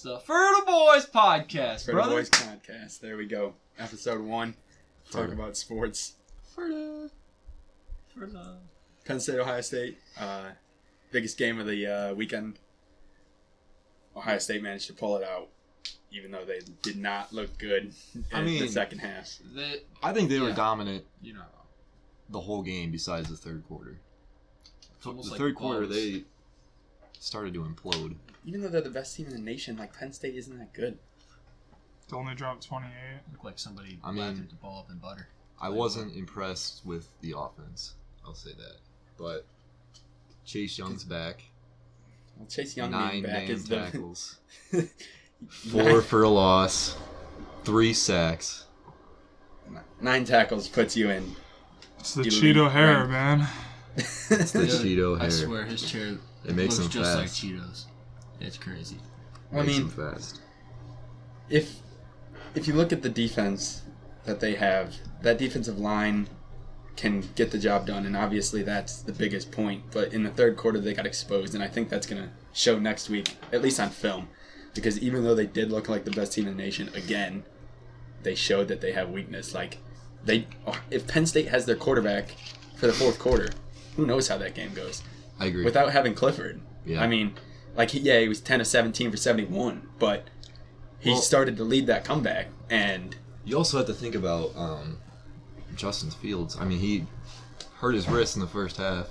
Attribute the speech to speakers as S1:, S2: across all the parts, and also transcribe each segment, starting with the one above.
S1: the Ferda Boys podcast,
S2: Ferda Boys podcast. There we go. Episode 1. Talk about sports.
S1: Ferda.
S2: Penn State, Ohio State. Biggest game of the weekend. Ohio State managed to pull it out, even though they did not look good in the second half.
S3: I think they were dominant, the whole game besides the third quarter. The third quarter, they started to implode.
S2: Even though they're the best team in the nation, Penn State isn't that good.
S4: They only dropped 28.
S1: Looked like somebody lathered the ball up in butter.
S3: I wasn't impressed with the offense. I'll say that. But Chase Young's back.
S2: Well, Chase Young
S3: 9
S2: back
S3: damn
S2: is
S3: tackles. 4 for a loss. 3 sacks.
S2: 9 tackles puts you in.
S4: It's the Cheeto hair,
S2: rank.
S4: Man.
S3: It's the Cheeto hair.
S1: I swear, his chair
S3: makes
S1: looks
S3: him
S1: just
S3: fast.
S1: like Cheetos. It's crazy.
S3: Makes him fast.
S2: If you look at the defense that they have, that defensive line can get the job done, and obviously that's the biggest point. But in the third quarter, they got exposed, and I think that's going to show next week, at least on film. Because even though they did look like the best team in the nation, again, they showed that they have weakness. If Penn State has their quarterback for the fourth quarter, who knows how that game goes?
S3: I agree.
S2: Without having Clifford.
S3: Yeah.
S2: I mean, he was 10 of 17 for 71, but he started to lead that comeback, and
S3: you also have to think about Justin Fields. I mean, he hurt his wrist in the first half.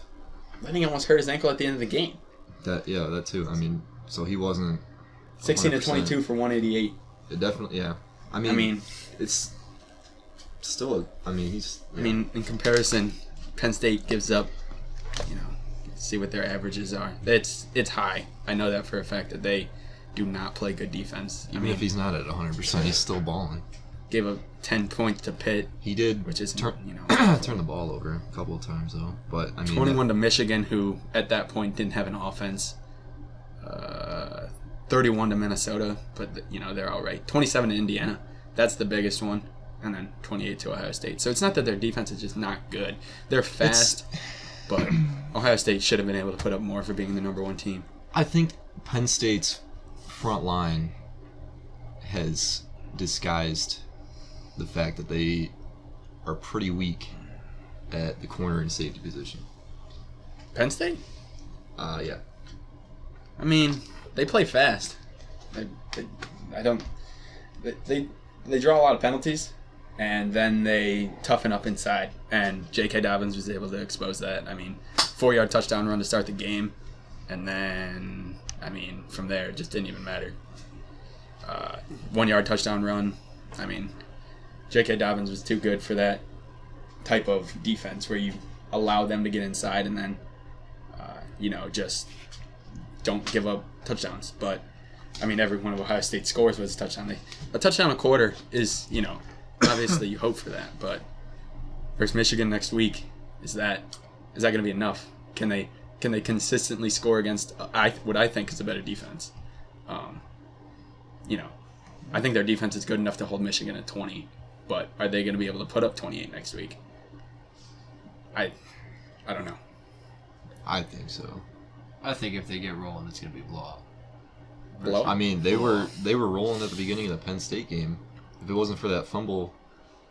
S2: I think he almost hurt his ankle at the end of the game.
S3: That too. I mean, so he wasn't
S2: 16 to
S3: 100%.
S2: 22 for 188.
S3: It definitely, yeah. I mean, it's still. In
S2: comparison, Penn State gives up. See what their averages are. It's high. I know that for a fact that they do not play good defense.
S3: If he's not at 100%, he's still balling.
S2: Gave up 10 points to Pitt.
S3: He did,
S2: which is
S3: turn the ball over a couple of times though. But
S2: 21 to Michigan, who at that point didn't have an offense. 31 to Minnesota, but they're all right. 27 to Indiana, that's the biggest one, and then 28 to Ohio State. So it's not that their defense is just not good. They're fast, but Ohio State should have been able to put up more for being the number 1 team.
S3: I think Penn State's front line has disguised the fact that they are pretty weak at the corner and safety position.
S2: Penn State?
S3: Yeah.
S2: They play fast. They draw a lot of penalties, and then they toughen up inside. And J.K. Dobbins was able to expose that. 4-yard touchdown run to start the game, and then from there it just didn't even matter. 1-yard touchdown run. J.K. Dobbins was too good for that type of defense where you allow them to get inside and then just don't give up touchdowns. But every one of Ohio State's scores was a touchdown. A touchdown a quarter is, obviously you hope for that. But versus Michigan next week, is that going to be enough? Can they consistently score against what I think is a better defense? I think their defense is good enough to hold Michigan at 20, but are they going to be able to put up 28 next week? I don't know.
S3: I think so.
S1: I think if they get rolling, it's going to be a blowout.
S3: They were rolling at the beginning of the Penn State game. If it wasn't for that fumble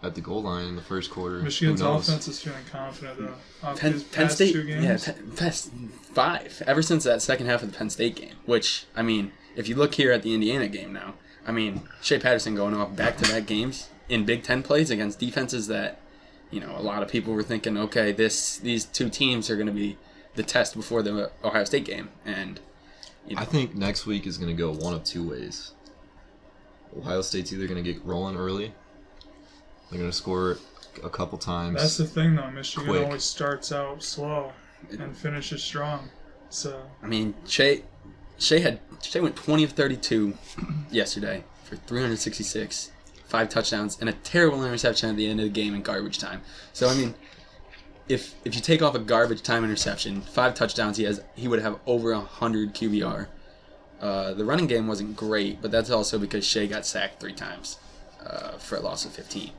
S3: at the goal line in the first quarter,
S4: Michigan's offense is feeling confident though.
S2: Penn State,
S4: 2 games?
S2: past 5 ever since that second half of the Penn State game. Which if you look here at the Indiana game now, Shea Patterson going off back-to-back games in Big Ten plays against defenses that a lot of people were thinking, okay, these 2 teams are going to be the test before the Ohio State game, and
S3: I think next week is going to go one of 2 ways. Ohio State's either going to get rolling early, they're going to score a couple times.
S4: That's the thing, though. Michigan
S3: quick.
S4: always starts out slow and finishes strong. So
S2: Shea went 20 of 32 yesterday for 366, 5 touchdowns, and a terrible interception at the end of the game in garbage time. So if you take off a garbage time interception, 5 touchdowns, he would have over 100 QBR. The running game wasn't great, but that's also because Shea got sacked 3 times for a loss of 15.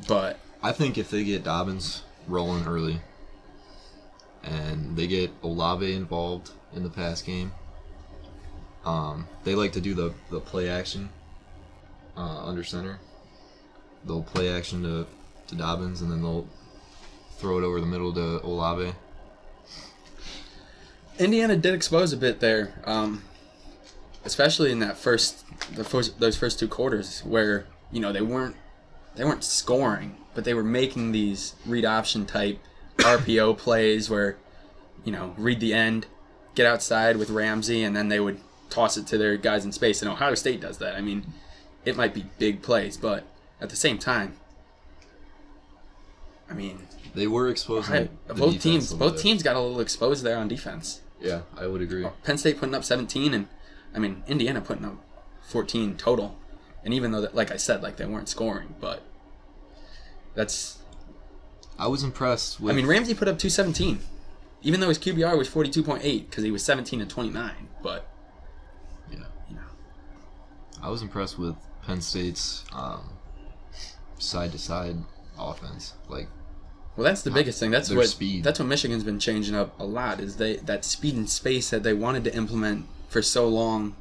S2: But
S3: I think if they get Dobbins rolling early and they get Olave involved in the pass game, They like to do the play action under center. They'll play action to Dobbins, and then they'll throw it over the middle to Olave.
S2: Indiana did expose a bit there, especially in those first 2 quarters where they weren't scoring, but they were making these read option type RPO plays where read the end, get outside with Ramsey, and then they would toss it to their guys in space. And Ohio State does that. I mean, it might be big plays, but at the same time, I mean,
S3: they were exposing
S2: both teams got a little exposed there on defense.
S3: Yeah, I would agree.
S2: Penn State putting up 17, and I mean Indiana putting up 14 total. And even though, like I said, they weren't scoring, but
S3: I was impressed with.
S2: I mean, Ramsey put up 217, even though his QBR was 42.8 because he was 17 and 29. But
S3: I was impressed with Penn State's side to side offense.
S2: Well, that's the biggest thing. That's
S3: their
S2: what
S3: speed.
S2: That's what Michigan's been changing up a lot. Is that speed and space that they wanted to implement for so long,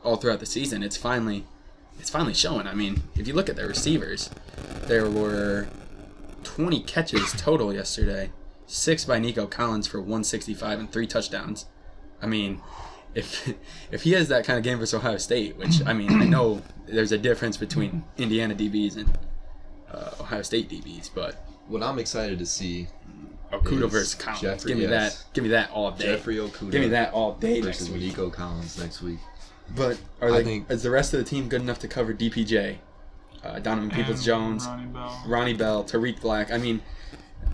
S2: all throughout the season. It's finally showing. I mean, if you look at their receivers, there were 20 catches total yesterday, 6 by Nico Collins for 165 and 3 touchdowns. I mean, if he has that kind of game versus Ohio State, which I mean, I know there's a difference between Indiana DBs and Ohio State DBs, but.
S3: What I'm excited to see
S2: Okudah versus Collins.
S3: Jeffrey,
S2: give me that. Give me that all day.
S3: Jeffrey Okudah.
S2: Give me that all day
S3: versus
S2: next week.
S3: Nico Collins next week.
S2: But is the rest of the team good enough to cover DPJ, Donovan Peoples-Jones, Ronnie Bell, Tariq Black? I mean,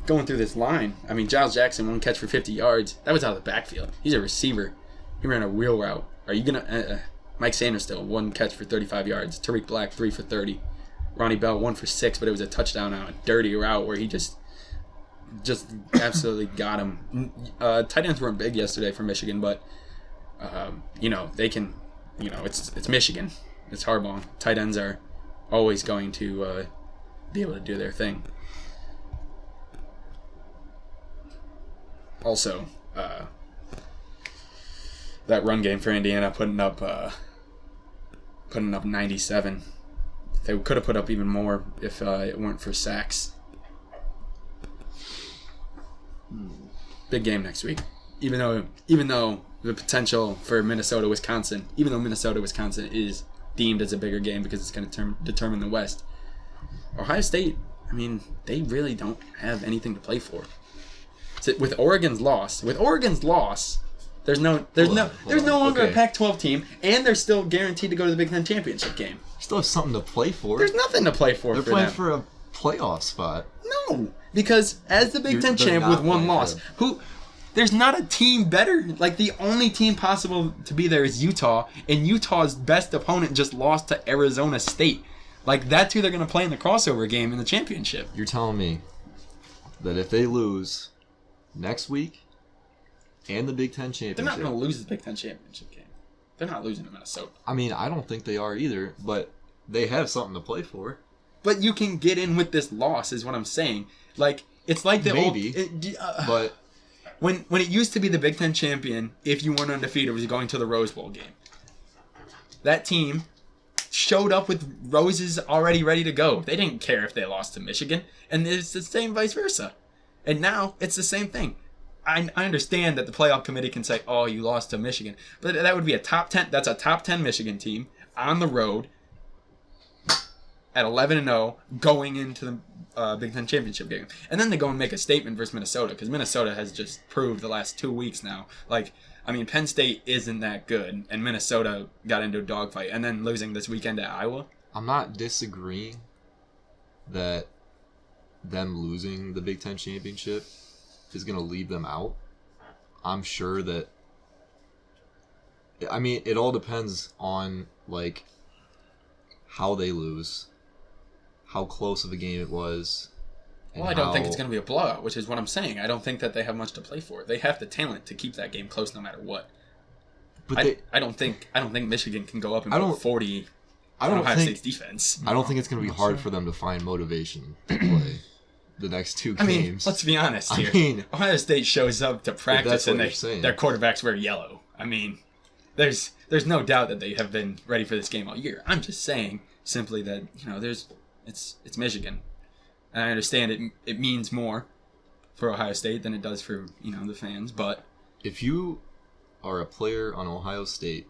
S2: going through this line, I mean, Giles Jackson, 1 catch for 50 yards. That was out of the backfield. He's a receiver. He ran a wheel route. Are you gonna? Mike Sanders still 1 catch for 35 yards. Tariq Black 3 for 30. Ronnie Bell 1 for 6, but it was a touchdown on a dirty route where he just absolutely got him. Tight ends weren't big yesterday for Michigan, but they can, it's Michigan, it's Harbaugh. Tight ends are always going to be able to do their thing. Also, that run game for Indiana putting up 97. They could have put up even more if it weren't for sacks. Big game next week. Even though the potential for Minnesota-Wisconsin, even though Minnesota-Wisconsin is deemed as a bigger game because it's going to determine the West. Ohio State, I mean, they really don't have anything to play for. So with Oregon's loss, there's no longer a Pac-12 team, and they're still guaranteed to go to the Big Ten championship game.
S3: Still have something to play for.
S2: There's nothing to play for.
S3: They're
S2: for
S3: playing
S2: them.
S3: for a playoff spot.
S2: No, because as the Big Ten champ with 1 loss, there's not a team better. The only team possible to be there is Utah, and Utah's best opponent just lost to Arizona State. That's who they're going to play in the crossover game in the championship.
S3: You're telling me that if they lose next week and the Big Ten championship,
S2: they're not going to lose the Big Ten championship game. They're not losing to Minnesota.
S3: I mean, I don't think they are either, but they have something to play for.
S2: But you can get in with this loss, is what I'm saying. It's like the
S3: maybe, but
S2: when it used to be the Big Ten champion, if you weren't undefeated, was going to the Rose Bowl game. That team showed up with roses already ready to go. They didn't care if they lost to Michigan, and it's the same vice versa. And now it's the same thing. I understand that the playoff committee can say, "Oh, you lost to Michigan," but that would be a top 10. That's a top 10 Michigan team on the road at 11-0 going into the Big Ten championship game, and then they go and make a statement versus Minnesota because Minnesota has just proved the last 2 weeks now. Penn State isn't that good, and Minnesota got into a dogfight, and then losing this weekend at Iowa.
S3: I'm not disagreeing that them losing the Big Ten championship is going to leave them out. I'm sure that... I mean, it all depends on, how they lose, how close of a game it was.
S2: Well, I don't think it's going to be a blowout, which is what I'm saying. I don't think that they have much to play for. They have the talent to keep that game close no matter what. But I don't think Michigan can go up and put 40 on Ohio State's defense.
S3: I don't think it's going to be hard for them to find motivation to play the next 2 games.
S2: I mean, let's be honest here. Ohio State shows up to practice and their quarterbacks wear yellow. I mean, there's no doubt that they have been ready for this game all year. I'm just saying simply that, it's Michigan. And I understand it means more for Ohio State than it does for, the fans, but
S3: if you are a player on Ohio State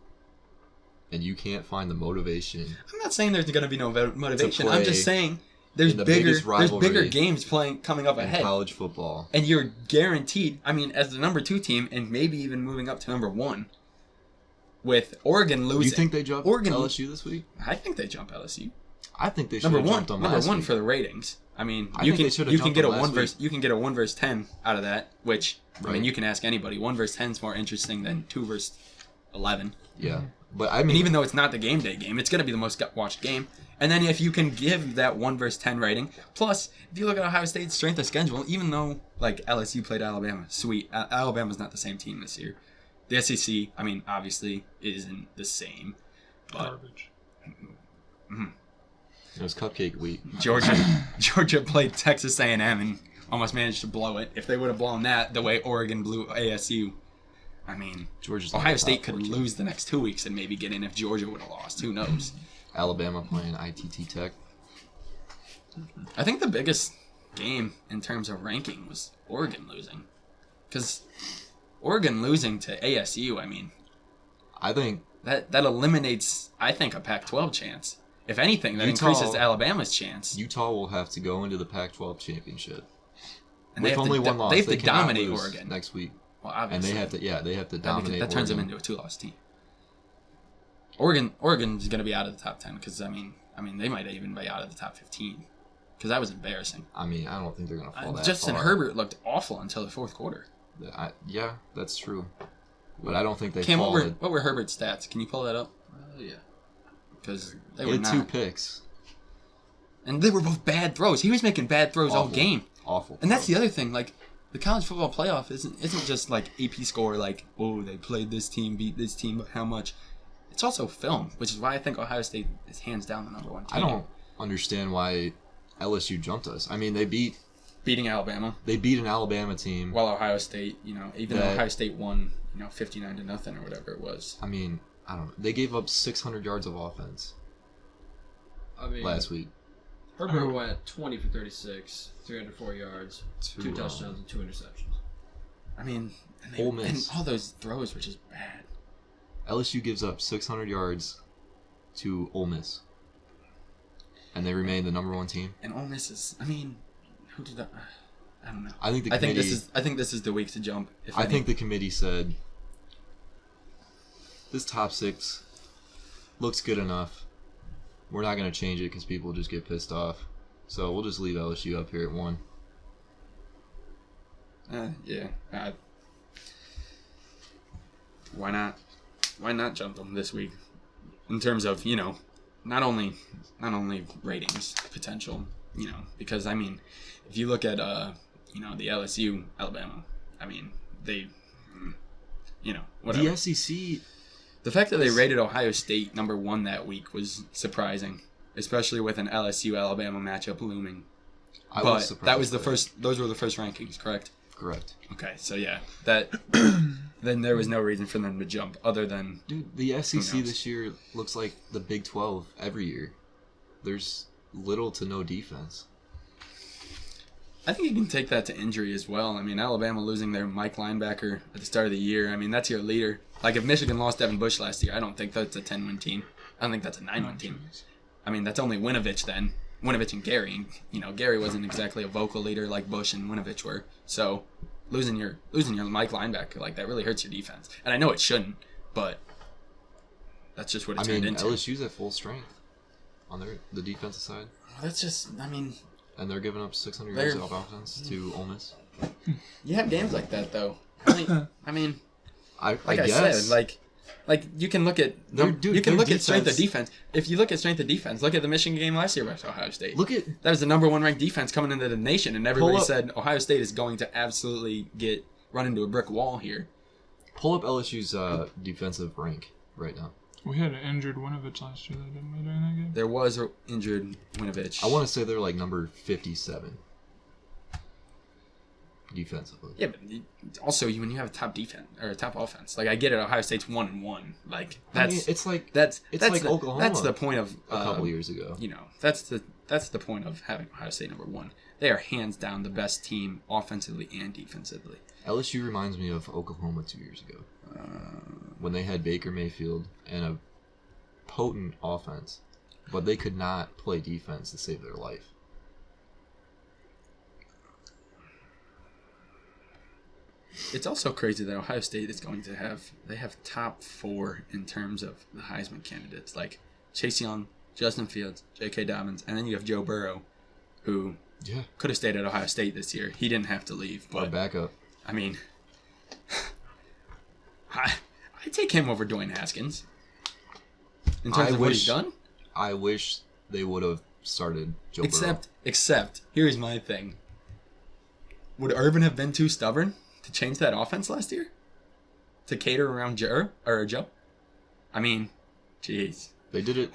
S3: and you can't find the motivation,
S2: I'm not saying there's going to be no motivation.
S3: play
S2: I'm just saying there's
S3: the
S2: bigger
S3: biggest rivalry
S2: games coming up
S3: in
S2: ahead.
S3: college football.
S2: And you're guaranteed, as the number 2 team and maybe even moving up to number 1 with Oregon losing.
S3: Do you think they jump LSU this week?
S2: I think they jump LSU.
S3: I think they should have jumped them last week.
S2: For the ratings.
S3: You can
S2: get a 1 versus 10 out of that, which
S3: Right.
S2: you can ask anybody. 1 versus 10 is more interesting than 2 versus 11.
S3: Yeah, but
S2: And even though it's not the game day game, it's going to be the most watched game. And then if you can give that 1 versus 10 rating, plus if you look at Ohio State's strength of schedule, even though LSU played Alabama, sweet, Alabama's not the same team this year. The SEC, obviously isn't the same, but
S4: Garbage.
S3: it was cupcake week.
S2: Georgia played Texas A&M and almost managed to blow it. If they would have blown that the way Oregon blew ASU,
S3: Georgia's
S2: Ohio State could lose the next 2 weeks and maybe get in if Georgia would have lost. Who knows?
S3: Alabama playing ITT Tech.
S2: I think the biggest game in terms of ranking was Oregon losing. Because Oregon losing to ASU,
S3: I think
S2: that eliminates, a Pac-12 chance. If anything, that increases Alabama's chance.
S3: Utah will have to go into the Pac-12 championship.
S2: And
S3: with only one loss.
S2: They have to
S3: cannot
S2: dominate
S3: lose
S2: Oregon
S3: next week.
S2: Well, obviously.
S3: And they have to dominate
S2: That turns them
S3: Oregon.
S2: into a 2-loss team. Oregon's going to be out of the top 10 because, they might even be out of the top 15 because that was embarrassing.
S3: I don't think they're going to fall that
S2: Justin
S3: far.
S2: Herbert looked awful until the fourth quarter.
S3: Yeah, that's true. But I don't think they
S2: Cam,
S3: followed.
S2: what were Herbert's stats? Can you pull that up?
S1: Yeah.
S2: Because they
S3: He
S2: were
S3: had
S2: not.
S3: 2 picks.
S2: And they were both bad throws. He was making bad throws all
S3: Awful.
S2: game.
S3: Awful.
S2: And that's the other thing. The college football playoff isn't just AP score they played this team, beat this team, but how much? It's also film, which is why I think Ohio State is hands down the number 1 team.
S3: I don't understand why LSU jumped us. They
S2: Beating Alabama.
S3: They beat an Alabama team.
S2: While Ohio State, even though Ohio State won, 59-0 or whatever it was.
S3: I don't know. They gave up 600 yards of offense last week.
S1: Herbert went 20 for 36, 304 yards, 2 touchdowns, and 2 interceptions.
S3: Ole Miss.
S2: And all those throws were just bad.
S3: LSU gives up 600 yards to Ole Miss. And they remain the number 1 team.
S2: And Ole Miss is, who did that? I don't know.
S3: I think the committee.
S2: I think this is the week to jump.
S3: I think the committee said this top 6 looks good enough. We're not going to change it because people just get pissed off. So we'll just leave LSU up here at 1.
S2: Yeah. Why not? Why not jump them this week? In terms of not only ratings potential, because if you look at the LSU Alabama, they, whatever.
S3: The SEC.
S2: The fact that they rated Ohio State number 1 that week was surprising, especially with an LSU Alabama matchup looming.
S3: I was surprised.
S2: That was the first. Those were the first rankings, correct?
S3: Correct.
S2: Okay, so yeah, that. Then there was no reason for them to jump other than.
S3: Dude, the SEC this year looks like the Big 12 every year. There's little to no defense.
S2: I think you can take that to injury as well. Alabama losing their Mike linebacker at the start of the year. That's your leader. If Michigan lost Devin Bush last year, I don't think that's a 10-win team. I don't think that's a 9-win team. That's only Winovich then. Winovich and Gary. And, Gary wasn't exactly a vocal leader like Bush and Winovich were. So losing your Mike linebacker, that really hurts your defense. And I know it shouldn't, but that's just what it turned into.
S3: LSU's at full strength on the defensive side.
S2: That's just,
S3: And they're giving up 600 yards of offense to Ole Miss.
S2: You have games like that, though.
S3: I
S2: guess. said, you can look at you can look at strength of defense. If you look at strength of defense, look at the Michigan game last year with Ohio State. That was the number 1 ranked defense coming into the nation, and everybody said Ohio State is going to absolutely run into a brick wall here.
S3: Pull up LSU's defensive rank right now.
S4: We had an injured Winovich last year, though, didn't we, during that game?
S2: There was an injured Winovich.
S3: I want to say they're number 57. defensively.
S2: Yeah, but also when you have a top defense or a top offense, like I get it, Ohio State's 1-1. Like that's
S3: it's like
S2: that's
S3: like
S2: the,
S3: Oklahoma.
S2: That's the point of
S3: a couple years ago.
S2: That's the point of having Ohio State number 1. They are hands down the best team offensively and defensively.
S3: LSU reminds me of Oklahoma 2 years ago when they had Baker Mayfield and a potent offense, but they could not play defense to save their life.
S2: It's also crazy that Ohio State is going to have top 4 in terms of the Heisman candidates, like Chase Young, Justin Fields, J.K. Dobbins, and then you have Joe Burrow, who could have stayed at Ohio State this year. He didn't have to leave.
S3: Or
S2: But
S3: backup.
S2: I mean, I take him over Dwayne Haskins in terms of what he's done.
S3: I wish they would have started Joe Burrow.
S2: Except, here's my thing. Would Urban have been too stubborn to change that offense last year? To cater around Joe? I mean, jeez.
S3: They did it.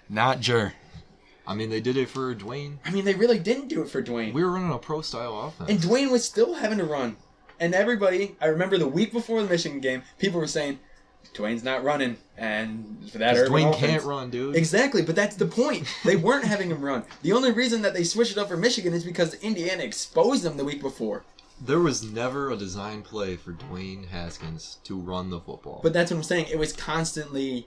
S2: Not Joe.
S3: I mean, they did it for Dwayne.
S2: I mean, they really didn't do it for Dwayne.
S3: We were running a pro-style offense.
S2: And Dwayne was still having to run. And everybody, I remember the week before the Michigan game, people were saying, Dwayne's not running. And for that Urban
S3: Dwayne
S2: offense,
S3: can't run, dude.
S2: Exactly, but that's the point. They weren't having him run. The only reason that they switched it up for Michigan is because Indiana exposed them the week before.
S3: There was never a design play for Dwayne Haskins to run the football.
S2: But that's what I'm saying. It was constantly...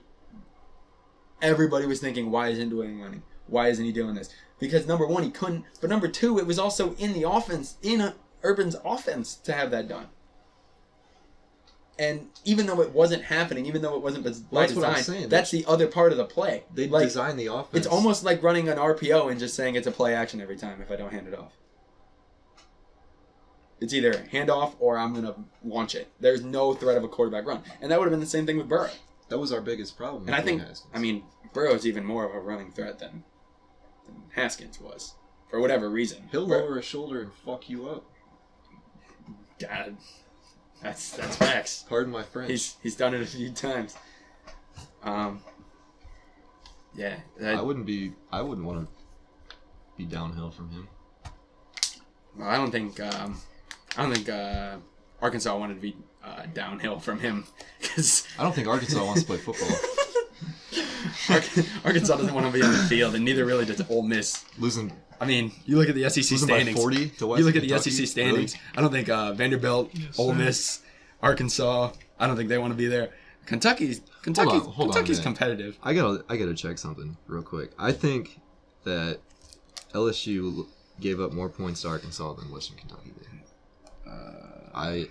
S2: Everybody was thinking, why isn't Dwayne running? Why isn't he doing this? Because number one, he couldn't. But number two, it was also in the offense, in Urban's offense, to have that done. And even though it wasn't happening, even though it wasn't by
S3: that's
S2: design,
S3: what I'm saying.
S2: that's the other part of the play.
S3: They designed the offense.
S2: It's almost like running an RPO and just saying it's a play action every time if I don't hand it off. It's either handoff or I'm going to launch it. There's no threat of a quarterback run. And that would have been the same thing with Burrow.
S3: That was our biggest problem.
S2: And I think,
S3: Haskins.
S2: I mean, Burrow's even more of a running threat than Haskins was. For whatever reason.
S3: He'll lower his shoulder and fuck you up.
S2: God, that's facts.
S3: Pardon my French.
S2: He's done it a few times. Yeah.
S3: I wouldn't want to be downhill from him.
S2: Well, I don't think Arkansas wanted to be downhill from him, because
S3: I don't think Arkansas wants to play football.
S2: Arkansas doesn't want to be on the field, and neither really does Ole Miss.
S3: Losing.
S2: I mean, you look at the SEC standings.
S3: By 40 to West
S2: you look at
S3: Kentucky?
S2: the SEC standings.
S3: Really?
S2: I don't think Vanderbilt, Ole
S4: sir.
S2: Miss, Arkansas. I don't think they want to be there. Kentucky's
S3: Hold on, man.
S2: competitive.
S3: I gotta check something real quick. I think that LSU gave up more points to Arkansas than Western Kentucky did.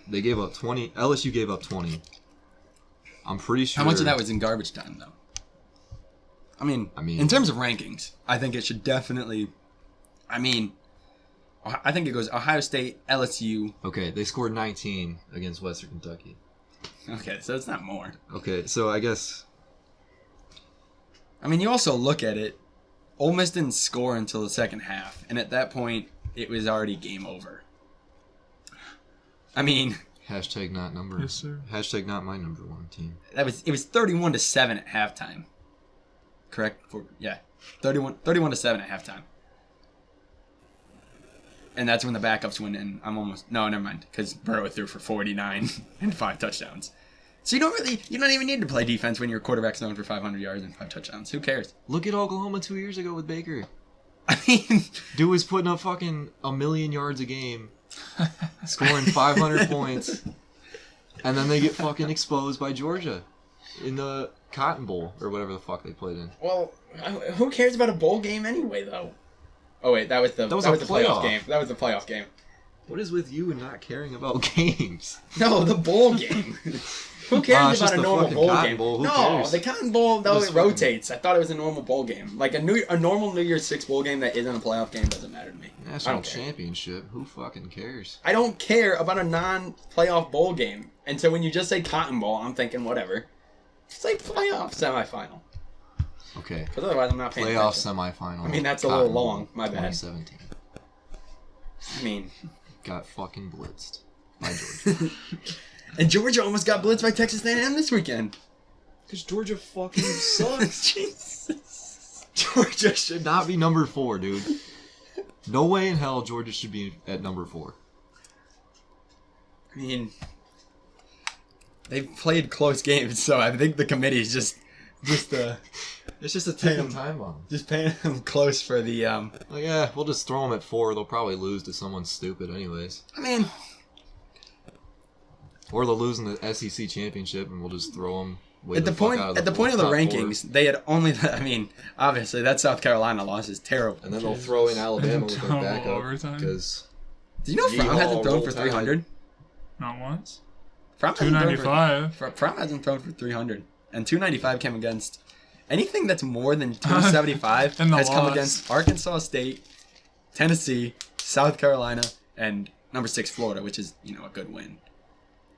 S3: They gave up 20. LSU gave up 20. I'm pretty sure.
S2: How much of that was in garbage time, though? I mean, in terms of rankings, I think it should definitely. I think it goes Ohio State, LSU.
S3: Okay, they scored 19 against Western Kentucky.
S2: Okay, so it's not more.
S3: Okay, so I guess.
S2: I mean, you also look at it. Ole Miss didn't score until the second half, and at that point, it was already game over. I mean,
S3: Hashtag not number.
S4: Yes, sir.
S3: Hashtag not my number one team.
S2: it was 31-7 at halftime. Correct? 31-7 at halftime. And that's when the backups went in. Never mind, because Burrow threw for 49 and 5 touchdowns. So you don't even need to play defense when your quarterback's known for 500 yards and 5 touchdowns. Who cares?
S3: Look at Oklahoma 2 years ago with Baker.
S2: I mean,
S3: Dude was putting up fucking 1,000,000 yards a game, scoring 500 points, and then they get fucking exposed by Georgia in the Cotton Bowl or whatever the fuck they played in.
S2: well, who cares about a bowl game anyway, though? Oh wait, that was the playoff game. That was the playoff game.
S3: What is with you and not caring about games?
S2: No, the bowl game. Who cares
S3: it's
S2: about
S3: just
S2: a
S3: the
S2: normal
S3: fucking
S2: bowl
S3: Cotton
S2: game?
S3: Bowl. Who
S2: No,
S3: cares?
S2: the Cotton Bowl, though,
S3: Just
S2: it
S3: fucking-
S2: rotates. I thought it was a normal bowl game. Like a normal New Year's Six bowl game that isn't a playoff game doesn't matter to me. I
S3: National
S2: don't care.
S3: championship. Who fucking cares?
S2: I don't care about a non-playoff bowl game. And so when you just say Cotton Bowl, I'm thinking whatever. Say playoff semifinal.
S3: Okay.
S2: Because otherwise I'm not paying
S3: Playoff
S2: attention.
S3: semifinal.
S2: I mean, that's a
S3: Cotton
S2: little
S3: Bowl,
S2: long. My bad.
S3: 2017.
S2: I mean,
S3: Got fucking blitzed by Georgia.
S2: and Georgia almost got blitzed by Texas A&M this weekend.
S3: Because Georgia fucking sucks.
S2: Jesus.
S3: Georgia should not be number 4, dude. No way in hell Georgia should be at number 4.
S2: I mean, they've played close games, so I think the committee is just
S3: It's just a ticking time bomb.
S2: just paying them close for the.
S3: Like, yeah, we'll just throw them at 4. They'll probably lose to someone stupid, anyways.
S2: I mean,
S3: Or they'll lose in the SEC championship, and we'll just throw them.
S2: at the point of the rankings, they had only. I mean, obviously that South Carolina loss is terrible.
S3: And then they'll throw in Alabama with their
S4: Double
S3: backup
S4: overtime.
S3: because
S2: Do you know Fromm hasn't thrown for 300?
S4: Not once.
S2: Fromm hasn't thrown
S4: 295.
S2: Fromm hasn't thrown for 300, and 295 came against anything that's more than 275
S4: And the
S2: has come
S4: loss.
S2: against Arkansas State, Tennessee, South Carolina, and number 6 Florida, which is a good win.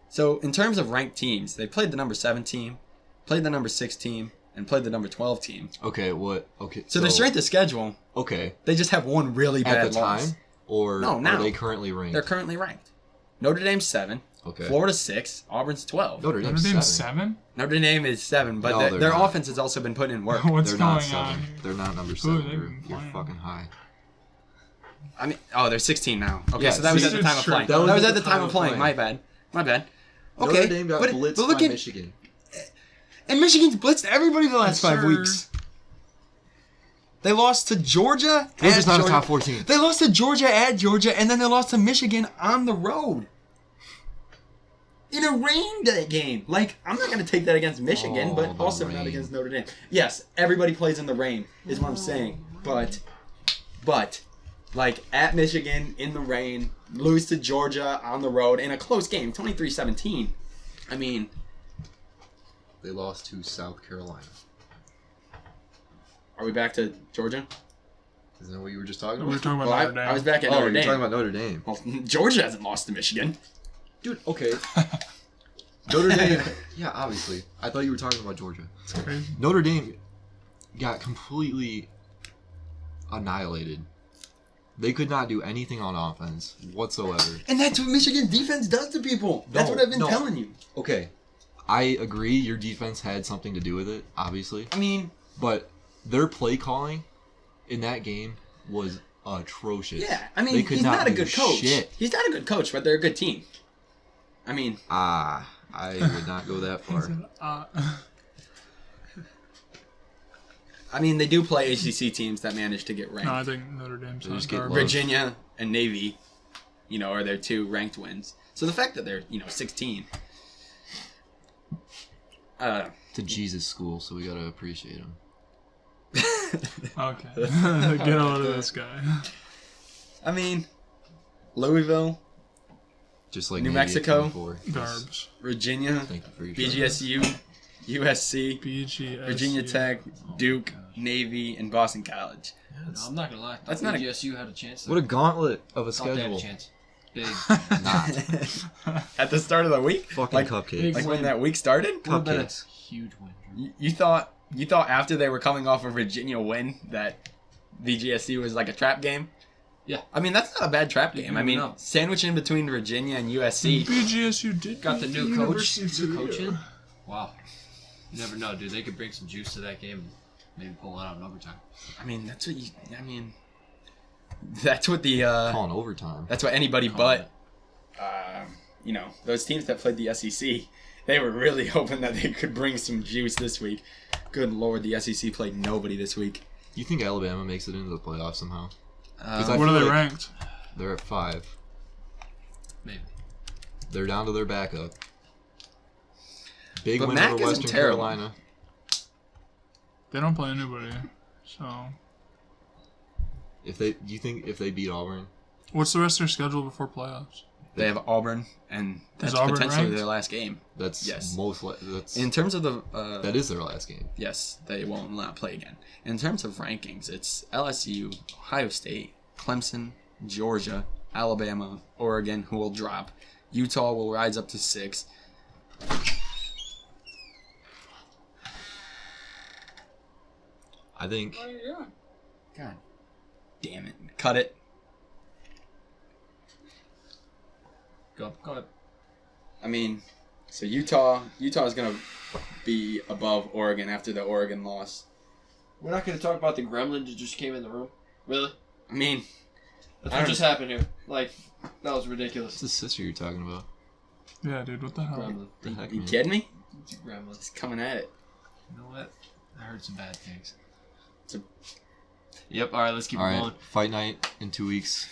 S2: So in terms of ranked teams, they played the number 7 team, played the number 6 team, and played the number 12 team.
S3: Okay, what? Okay,
S2: So their strength of schedule,
S3: okay
S2: they just have one really bad
S3: at the
S2: loss.
S3: time, or
S2: No, now.
S3: are they currently ranked?
S2: They're currently ranked. Notre Dame's 7,
S3: Okay.
S2: Florida's 6, Auburn's 12.
S3: Notre
S4: Notre
S3: Dame's
S4: Dame's
S3: 7.
S4: 7?
S2: Notre Dame is 7, but
S3: No, they're
S2: their
S3: not.
S2: offense has also been putting in work.
S4: What's
S3: They're
S4: going
S3: not 7.
S4: on?
S3: They're not number
S4: Who
S3: 7.
S4: have they
S3: You're,
S4: been
S3: you're
S4: playing?
S3: fucking high.
S2: I mean, they're 16 now. Okay,
S3: Yeah,
S2: so that was at the
S4: 16
S2: time of playing.
S4: straight.
S2: That was at the time of playing. My bad. Okay,
S3: Notre Dame got
S2: but
S3: blitzed
S2: look
S3: by
S2: at
S3: Michigan.
S2: and Michigan's blitzed everybody the last
S4: Yes,
S2: 5
S4: sir.
S2: weeks. They lost to Georgia.
S3: Georgia's
S2: at
S3: not a
S2: Georgia.
S3: top 4 team.
S2: They lost to Georgia at Georgia, and then they lost to Michigan on the road. In a rain day game. Like, I'm not going to take that against Michigan,
S3: Oh,
S2: but
S3: the
S2: also not
S3: rain.
S2: against Notre Dame. Yes, everybody plays in the rain, is what I'm saying. But, like, at Michigan, in the rain, lose to Georgia on the road, in a close game, 23-17. I mean,
S3: They lost to South Carolina.
S2: are we back to Georgia?
S3: Isn't that what you were just talking
S4: We were
S3: about?
S4: talking about
S2: Well,
S4: Notre Dame.
S2: I was back at
S3: Oh,
S2: Notre
S3: you're
S2: Dame.
S3: talking about Notre Dame.
S2: Well, Georgia hasn't lost to Michigan.
S3: Dude, okay. Notre Dame. Yeah, obviously. I thought you were talking about Georgia.
S4: It's crazy.
S3: Notre Dame got completely annihilated. They could not do anything on offense whatsoever.
S2: And that's what Michigan defense does to people. That's
S3: No,
S2: what I've been
S3: no.
S2: telling you.
S3: Okay. I agree your defense had something to do with it, obviously.
S2: I mean,
S3: But their play calling in that game was atrocious.
S2: yeah. I mean,
S3: They could
S2: he's not a
S3: do
S2: good coach.
S3: shit.
S2: He's not a good coach, but they're a good team. I mean,
S3: I would not go that far.
S2: they do play ACC teams that manage to get ranked.
S4: No, I think Notre Dame's
S3: They
S4: not
S3: just get
S4: garbage.
S3: low.
S2: Virginia and Navy, are their 2 ranked wins. So the fact that they're, 16.
S3: It's a Jesus school, so we gotta appreciate them.
S4: Okay. Get a load of this guy.
S2: I mean, Louisville,
S3: Just like
S2: New
S3: Navy at
S2: Mexico.
S3: 24.
S4: Garbage.
S2: Virginia,
S3: Thank you for your
S2: BGSU, USC,
S4: BGS.
S2: Virginia Tech, Duke, Navy, and Boston College.
S1: No, I'm not gonna lie.
S2: That's not a-
S1: BGSU had a chance.
S3: What a gauntlet of a
S1: Thought they had a
S3: schedule.
S1: chance. Big.
S3: Not.
S2: At the start of the week?
S3: Fucking
S2: Like-
S3: cupcakes.
S2: Like when that week started?
S1: Would've been a
S3: Cupcakes.
S1: huge win.
S2: You thought after they were coming off a Virginia win that BGSU was like a trap game?
S1: Yeah.
S2: I mean, that's not a bad trap
S1: You
S2: game. I
S1: never
S2: mean,
S1: know.
S2: sandwich in between Virginia and USC.
S4: BGSU did
S1: Got the
S4: beat
S1: new coach.
S4: University of
S1: New
S4: Toledo.
S1: coach in. Wow. You never know, dude. They could bring some juice to that game and maybe pull it out in overtime.
S2: I mean, that's what the
S3: Calling overtime.
S2: that's what anybody
S1: Calling
S2: but those teams that played the SEC, they were really hoping that they could bring some juice this week. Good lord, the SEC played nobody this week.
S3: You think Alabama makes it into the playoffs somehow? 'Cause I
S4: What are
S3: feel
S4: they
S3: like
S4: ranked?
S3: They're at 5.
S1: Maybe.
S3: They're down to their backup. Big
S2: But
S3: win
S2: Mac
S3: over
S2: isn't
S3: Western
S2: terrible.
S3: Carolina.
S4: They don't play anybody. So,
S3: You think if they beat Auburn,
S4: what's the rest of their schedule before playoffs?
S2: They have Auburn, and that's
S4: Is Auburn
S2: potentially
S4: ranked?
S2: their last game.
S3: that's
S2: Yes.
S3: that's
S2: In terms of the
S3: that is their last game.
S2: yes, they won't not play again. In terms of rankings, it's LSU, Ohio State, Clemson, Georgia, Alabama, Oregon, who will drop. Utah will rise up to 6.
S3: I think
S2: God damn it. Cut it.
S1: Go ahead.
S2: I mean, so Utah is going to be above Oregon after the Oregon loss.
S1: We're not gonna talk about the gremlin that just came in the room. Really?
S2: I mean,
S1: That's
S2: I
S1: what
S2: don't-
S1: just happened here. Like, that was
S3: it's
S1: ridiculous.
S3: the sister you're talking about.
S4: Yeah, dude, what the hell?
S1: Gremlin.
S3: The heck,
S2: You
S3: man?
S2: kidding me?
S1: It's a gremlin.
S2: It's coming at it.
S1: You know what? I heard some bad things.
S2: It's
S1: Yep. All right, let's keep
S3: All
S1: it
S3: right,
S1: going.
S3: fight night in 2 weeks.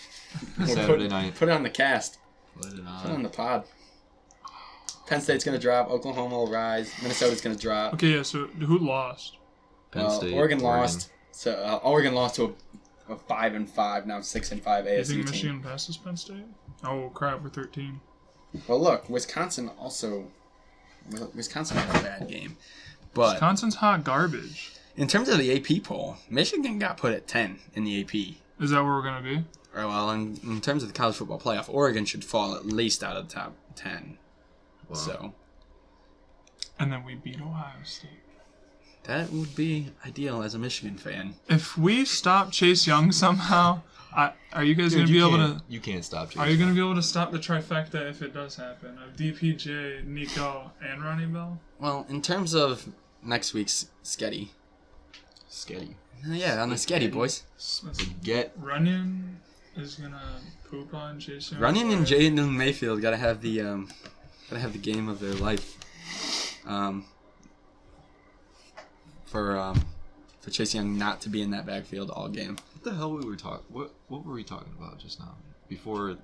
S2: We'll
S3: Saturday night.
S2: Put it on the cast.
S1: Put it
S2: Put it on
S1: on.
S2: the pod. Penn State's gonna drop. Oklahoma will rise. Minnesota's gonna drop.
S4: Okay, yeah, so who lost?
S3: Penn State,
S2: Oregon lost. So Oregon lost to a 5-5, now 6-5
S4: You
S2: ASU
S4: think
S2: team.
S4: Michigan passes Penn State? Oh, crap, we're 13.
S2: Well, look, Wisconsin also. Wisconsin had a bad game, but
S4: Wisconsin's hot garbage.
S2: in terms of the AP poll, Michigan got put at 10 in the AP.
S4: Is that where we're going to be?
S2: Or, well, in terms of the college football playoff, Oregon should fall at least out of the top 10.
S3: Wow.
S2: So
S4: And then we beat Ohio State.
S2: that would be ideal as a Michigan fan.
S4: If we stop Chase Young somehow, are you guys going to
S3: Dude,
S4: be able to...
S3: You can't stop Chase.
S4: Are you going to be able to stop the trifecta if it does happen? Of DPJ, Nico, and Ronnie Bell?
S2: Well, in terms of next week's sketty.
S3: Sketty.
S2: Yeah, on the sketty, boys.
S3: Get
S4: Runyon is going to poop on Chase Young.
S2: Runyon and Jaden Mayfield gotta have the game of their life. For Chase Young not to be in that backfield all game.
S3: what the hell we were talking? What were we talking about just now? Before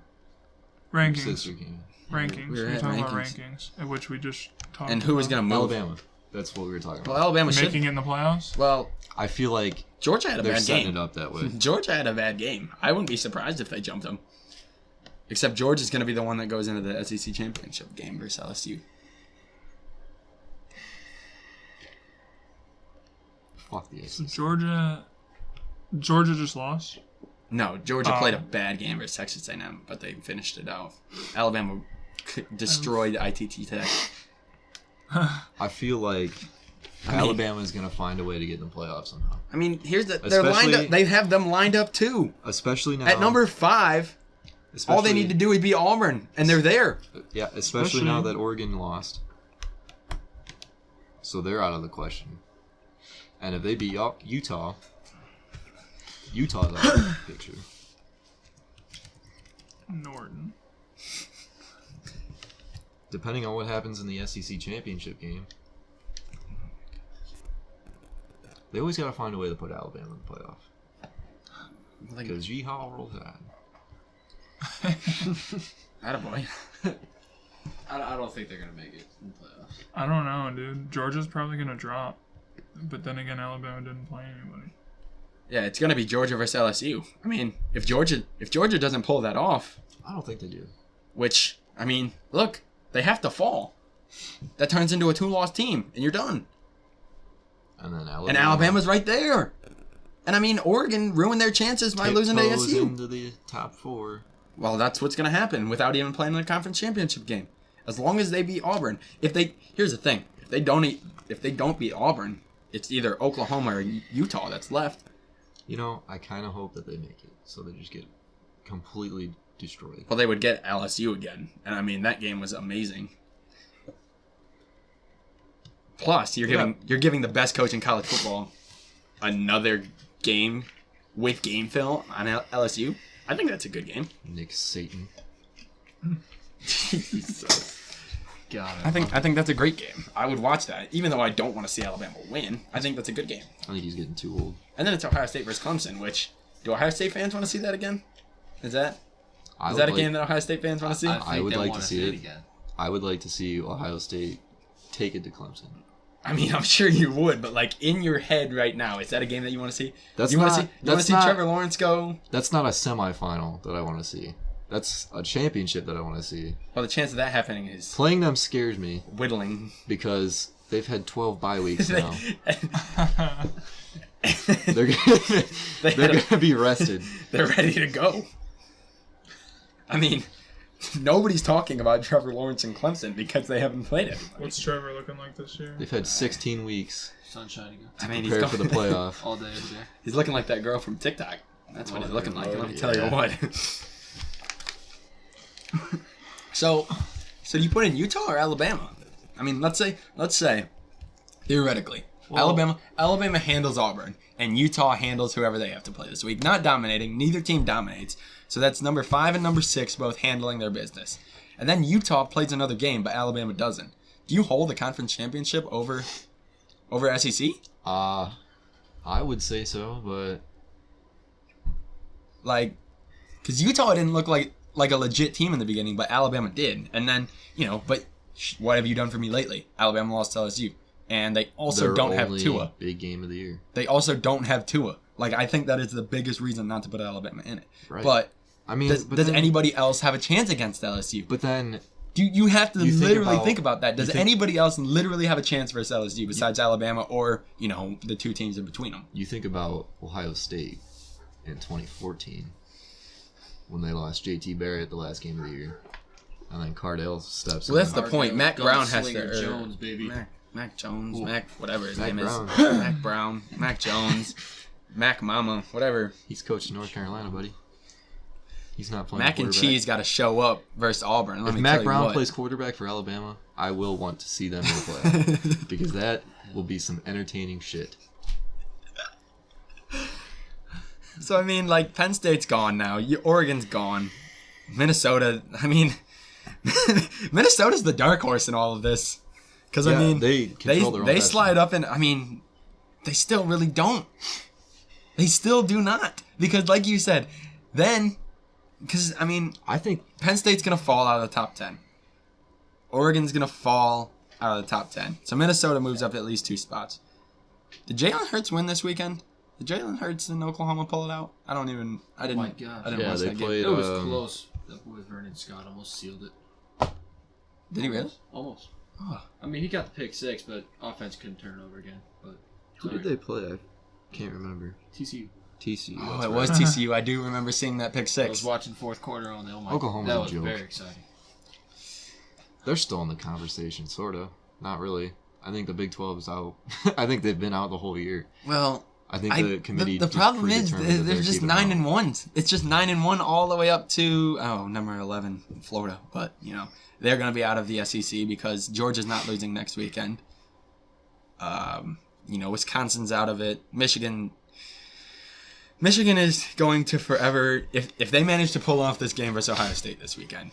S4: Rankings.
S3: sister game.
S4: Rankings.
S2: We were
S4: We're
S2: at
S4: talking about
S2: rankings.
S4: rankings, at which we just talked
S2: And who was
S4: about.
S2: gonna move?
S3: Alabama. That's what we were talking
S2: Well,
S3: about.
S2: Alabama should.
S4: Making it in the playoffs?
S2: Well,
S3: I feel like
S2: Georgia had a
S3: they're
S2: bad
S3: setting
S2: game.
S3: it up that way.
S2: Georgia had a bad game. I wouldn't be surprised if they jumped them. Except Georgia's going to be the one that goes into the SEC championship game versus LSU.
S3: Fuck the
S4: So
S3: SEC.
S4: Georgia just lost?
S2: No, Georgia played a bad game versus Texas A&M, but they finished it out. Alabama destroyed ITT Tech.
S3: I feel like Alabama's gonna find a way to get in the playoffs somehow.
S2: I mean, here's the they're lined
S3: Especially-
S2: up. They have them lined up too.
S3: Especially now.
S2: At number 5, all they need to do is beat Auburn, and they're there.
S3: Yeah, especially now that Oregon lost. So they're out of the question. And if they beat Utah, Utah's out of the picture.
S4: Norton.
S3: Depending on what happens in the SEC championship game, they always got to find a way to put Alabama in the playoff. Because Yeehaw rolls out.
S2: Attaboy.
S1: I don't think they're gonna make it in the playoffs.
S4: I don't know, dude. Georgia's probably going to drop. But then again, Alabama didn't play anybody.
S2: Yeah, it's gonna be Georgia versus LSU. I mean, if Georgia doesn't pull that off,
S3: I don't think they do.
S2: which I mean, look, they have to fall. That turns into a 2-loss team, and you're done.
S3: And then Alabama.
S2: And Alabama's right there. And I mean, Oregon ruined their chances by losing to
S3: tiptoes
S2: ASU.
S3: into the top 4.
S2: Well, that's what's going to happen without even playing in the conference championship game. As long as they beat Auburn. Here's the thing: if they don't beat Auburn, it's either Oklahoma or Utah that's left.
S3: You know, I kind of hope that they make it, so they just get completely destroyed.
S2: Well, they would get LSU again, and I mean that game was amazing. Plus, you're giving the best coach in college football another game with game fill on LSU. I think that's a good game.
S3: Nick Satan.
S1: Got it.
S2: I think that's a great game. I would watch that, even though I don't want to see Alabama win. I think that's a good game.
S3: I think he's getting too old.
S2: And then it's Ohio State versus Clemson, which do Ohio State fans want to see that again? Is that
S3: I
S2: a
S3: would
S2: game that Ohio State fans want to see?
S3: I would
S1: they
S3: like
S1: wanna
S3: to see it.
S1: again.
S3: I would like to see Ohio State take it to Clemson.
S2: I mean, I'm sure you would, but like in your head right now, is that a game that you want to see?
S3: That's
S2: you want
S3: not-
S2: to see? You want
S3: that's
S2: to see
S3: not-
S2: Trevor Lawrence go?
S3: That's not a semifinal that I want to see. That's a championship that I want to see.
S2: Well, the chance of that happening is
S3: Playing them scares me
S2: whittling.
S3: because they've had 12 bye weeks now. They're
S2: They
S3: gonna
S2: had
S3: be rested.
S2: They're ready to go. I mean, nobody's talking about Trevor Lawrence and Clemson because they haven't played it.
S4: What's Trevor looking like this year?
S3: They've had 16 weeks
S1: Sunshine again.
S2: I mean,
S3: prepared for the playoff.
S1: All day, every day.
S2: He's looking like that girl from TikTok. That's what he's looking like. Let me tell you
S3: yeah.
S2: what. So you put in Utah or Alabama? I mean, let's say, theoretically, Alabama handles Auburn, and Utah handles whoever they have to play this week. Not dominating. Neither team dominates. So that's number 5 and number 6 both handling their business. and then Utah plays another game, but Alabama doesn't. Do you hold the conference championship over SEC?
S3: I would say so, but
S2: Like, because Utah didn't look like a legit team in the beginning, but Alabama did. And then, but what have you done for me lately? Alabama lost to LSU. And they also
S3: their
S2: don't have
S3: only
S2: Tua.
S3: big game of the year.
S2: They also don't have Tua. Like, I think that is the biggest reason not to put Alabama in it.
S3: Right.
S2: But
S3: I mean,
S2: does anybody else have a chance against LSU?
S3: But then
S2: You have to
S3: You think
S2: literally
S3: about-
S2: think about that. Does
S3: you think-
S2: anybody else literally have a chance versus LSU besides Alabama or, the two teams in between them?
S3: you think about Ohio State in 2014 when they lost JT Barrett the last game of the year, and then Cardale steps in.
S2: Well, that's the point. Mac Brown has to.
S1: Gunslinger Jones, baby.
S2: Mac Jones,
S3: Cool.
S2: Mac whatever his
S3: Mac
S2: name
S3: Brown.
S2: is. Mac Brown, Mac Jones, Mac Mama, whatever.
S3: He's coaching North Carolina, buddy. He's not playing
S2: Mac and
S3: quarterback.
S2: Cheese got to show up versus Auburn. Let
S3: If
S2: me
S3: Mac
S2: tell you
S3: Brown
S2: what.
S3: plays quarterback for Alabama, I will want to see them in the playoff because that will be some entertaining shit.
S2: So I mean, like Penn State's gone now. Oregon's gone. Minnesota. I mean, Minnesota's the dark horse in all of this. Because I
S3: Yeah,
S2: mean,
S3: they control their own
S2: they
S3: destiny.
S2: slide up, and I mean, they still really don't. They still do not. Because like you said, then, because I mean,
S3: I think
S2: Penn State's gonna fall out of the top 10. Oregon's gonna fall out of the top 10. So Minnesota moves up at least 2 spots. Did Jalen Hurts win this weekend? Did Jalen Hurts in Oklahoma pull it out? I didn't.
S1: my gosh.
S2: I didn't
S3: Yeah,
S2: watch
S3: they
S2: that game.
S3: played-
S1: It was
S3: Um,
S1: close. That boy Vernon Scott almost sealed it.
S2: Did he really?
S1: Almost.
S2: Oh.
S1: I mean, he got the pick 6, but offense couldn't turn it over again. But
S3: who did they play? I can't remember.
S1: TCU.
S3: TCU.
S2: Oh,
S3: that's
S2: it
S3: right.
S2: was TCU. I do remember seeing that pick
S1: I was
S2: 6.
S1: watching fourth quarter on the
S3: Oklahoma's
S1: That
S3: a
S1: was
S3: joke.
S1: very exciting.
S3: They're still in the conversation, sort of. Not really. I think the Big 12 is out. I think they've been out the whole year.
S2: Well,
S3: I think the committee.
S2: the
S3: just
S2: problem is
S3: predetermined that
S2: they're just
S3: keeping them
S2: 9-1. It's just 9-1 all the way up to number 11, Florida. But they're going to be out of the SEC because Georgia's not losing next weekend. Wisconsin's out of it. Michigan is going to forever if they manage to pull off this game versus Ohio State this weekend.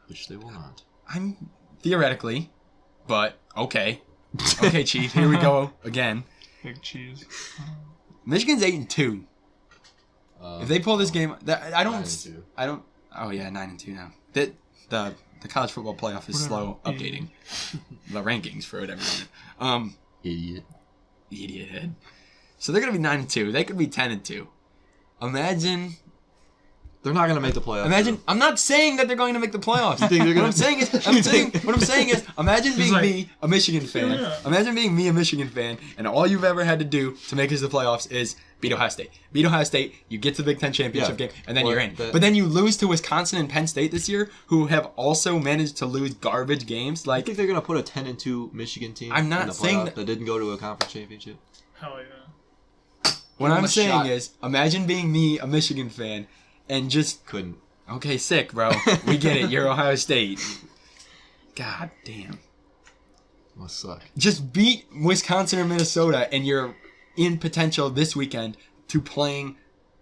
S3: which they will not.
S2: I'm theoretically, but okay. Okay, Chief, here we go again.
S4: Big cheese.
S2: Michigan's 8-2. If they pull this game, I don't.
S3: 9-2.
S2: Oh yeah, 9-2 now. The college football playoff is slow updating the rankings for whatever reason.
S3: Idiot.
S2: Idiot head. So they're gonna be 9-2. They could be 10-2. Imagine.
S3: They're not going to make the playoffs.
S2: Imagine. I'm not saying that they're going to make the playoffs.
S3: think they're
S2: What
S3: gonna-
S2: I'm saying is. What I'm saying is. Imagine being
S4: like-
S2: me, a Michigan fan.
S4: Yeah.
S2: Imagine being me, a Michigan fan, and all you've ever had to do to make it to the playoffs is beat Ohio State. Beat Ohio State. You get to the Big Ten championship
S3: Yeah.
S2: game, and then
S3: Well,
S2: you're in.
S3: that-
S2: But then you lose to Wisconsin and Penn State this year, who have also managed to lose garbage games.
S3: I
S2: Like
S3: think they're going to put a 10-2 Michigan team
S2: I'm not
S3: in the
S2: saying
S3: playoff
S2: that-
S3: that didn't go to a conference championship.
S4: Hell yeah.
S2: what
S1: them
S2: I'm
S1: a
S2: saying
S1: shot.
S2: is, imagine being me, a Michigan fan, and just
S3: Couldn't.
S2: okay, sick, bro. We get it. You're Ohio State. God damn.
S3: Must suck.
S2: Just beat Wisconsin or Minnesota, and you're in potential this weekend to playing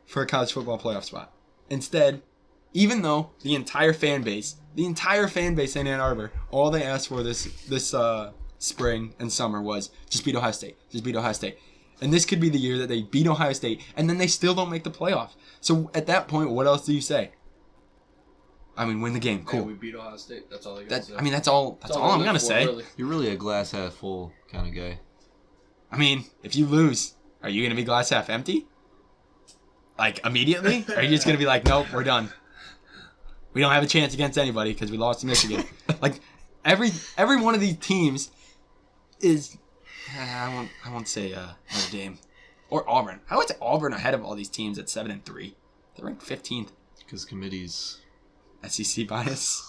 S2: for a college football playoff spot. Instead, even though the entire fan base in Ann Arbor, all they asked for this spring and summer was just beat Ohio State. Just beat Ohio State. And this could be the year that they beat Ohio State, and then they still don't make the playoffs. So at that point, what else do you say? I mean, win the game. Cool.
S1: Hey, we beat Ohio State. That's all I got to say.
S2: That's all. That's all I'm
S1: we
S2: gonna
S1: live for,
S2: say.
S1: really.
S3: You're really a glass half full kind of guy.
S2: I mean, if you lose, are you gonna be glass half empty? Like immediately? Or are you just gonna be like, nope, we're done. We don't have a chance against anybody because we lost to Michigan. Like every one of these teams is. I won't say Notre Dame or Auburn. I would say Auburn ahead of all these teams at 7-3. They're ranked 15th.
S3: Because committees.
S2: SEC bias.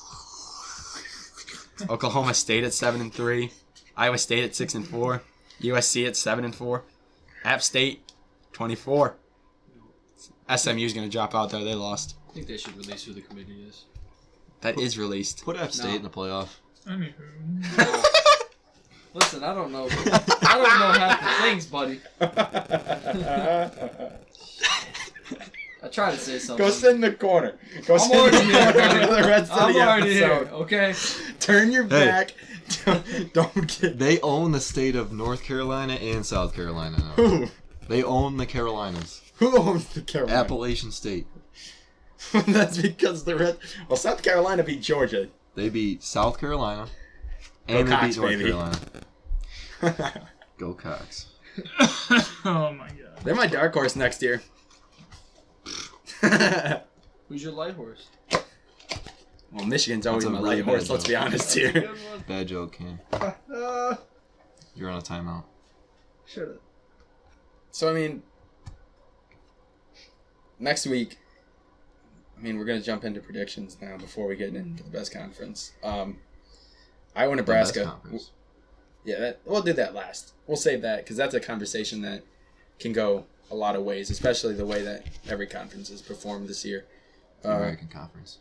S2: Oklahoma State at 7-3. Iowa State at 6-4. USC at 7-4. App State 24. SMU's gonna drop out though. They lost.
S1: I think they should release who the committee is.
S2: That is released.
S3: Put App State
S1: No.
S3: in the playoff.
S4: Anywho.
S1: Listen, I don't know half the things, buddy. I try to say something.
S2: Go sit in the corner. Go sit in
S1: already
S2: the
S1: here,
S2: corner
S1: buddy.
S2: for the rest of
S1: I'm
S2: the
S1: already here,
S2: episode.
S1: okay?
S2: Turn your
S3: Hey.
S2: back. Don't get...
S3: They own the state of North Carolina and South Carolina now.
S2: Who?
S3: They own the Carolinas.
S2: Who owns the Carolina?
S3: Appalachian State.
S2: That's because the rest... Well, South Carolina beat Georgia.
S3: They beat South Carolina.
S2: Go
S3: And they
S2: Cox,
S3: beat North
S2: baby.
S3: Carolina. Go Cox.
S4: Oh my god.
S2: They're my dark horse next year.
S1: Who's your light horse?
S2: Well, Michigan's always
S3: That's a
S2: my
S3: really
S2: light horse,
S3: bad
S2: let's be
S3: joke.
S2: honest here.
S3: Bad joke, Cam. You're on a timeout.
S1: Shut up.
S2: So, I mean, next week, we're going to jump into predictions now before we get into the best conference. Iowa, Nebraska.
S3: The best conference.
S2: Yeah, we'll do that last. We'll save that because that's a conversation that can go a lot of ways, especially the way that every conference has performed this year.
S3: The American Conference.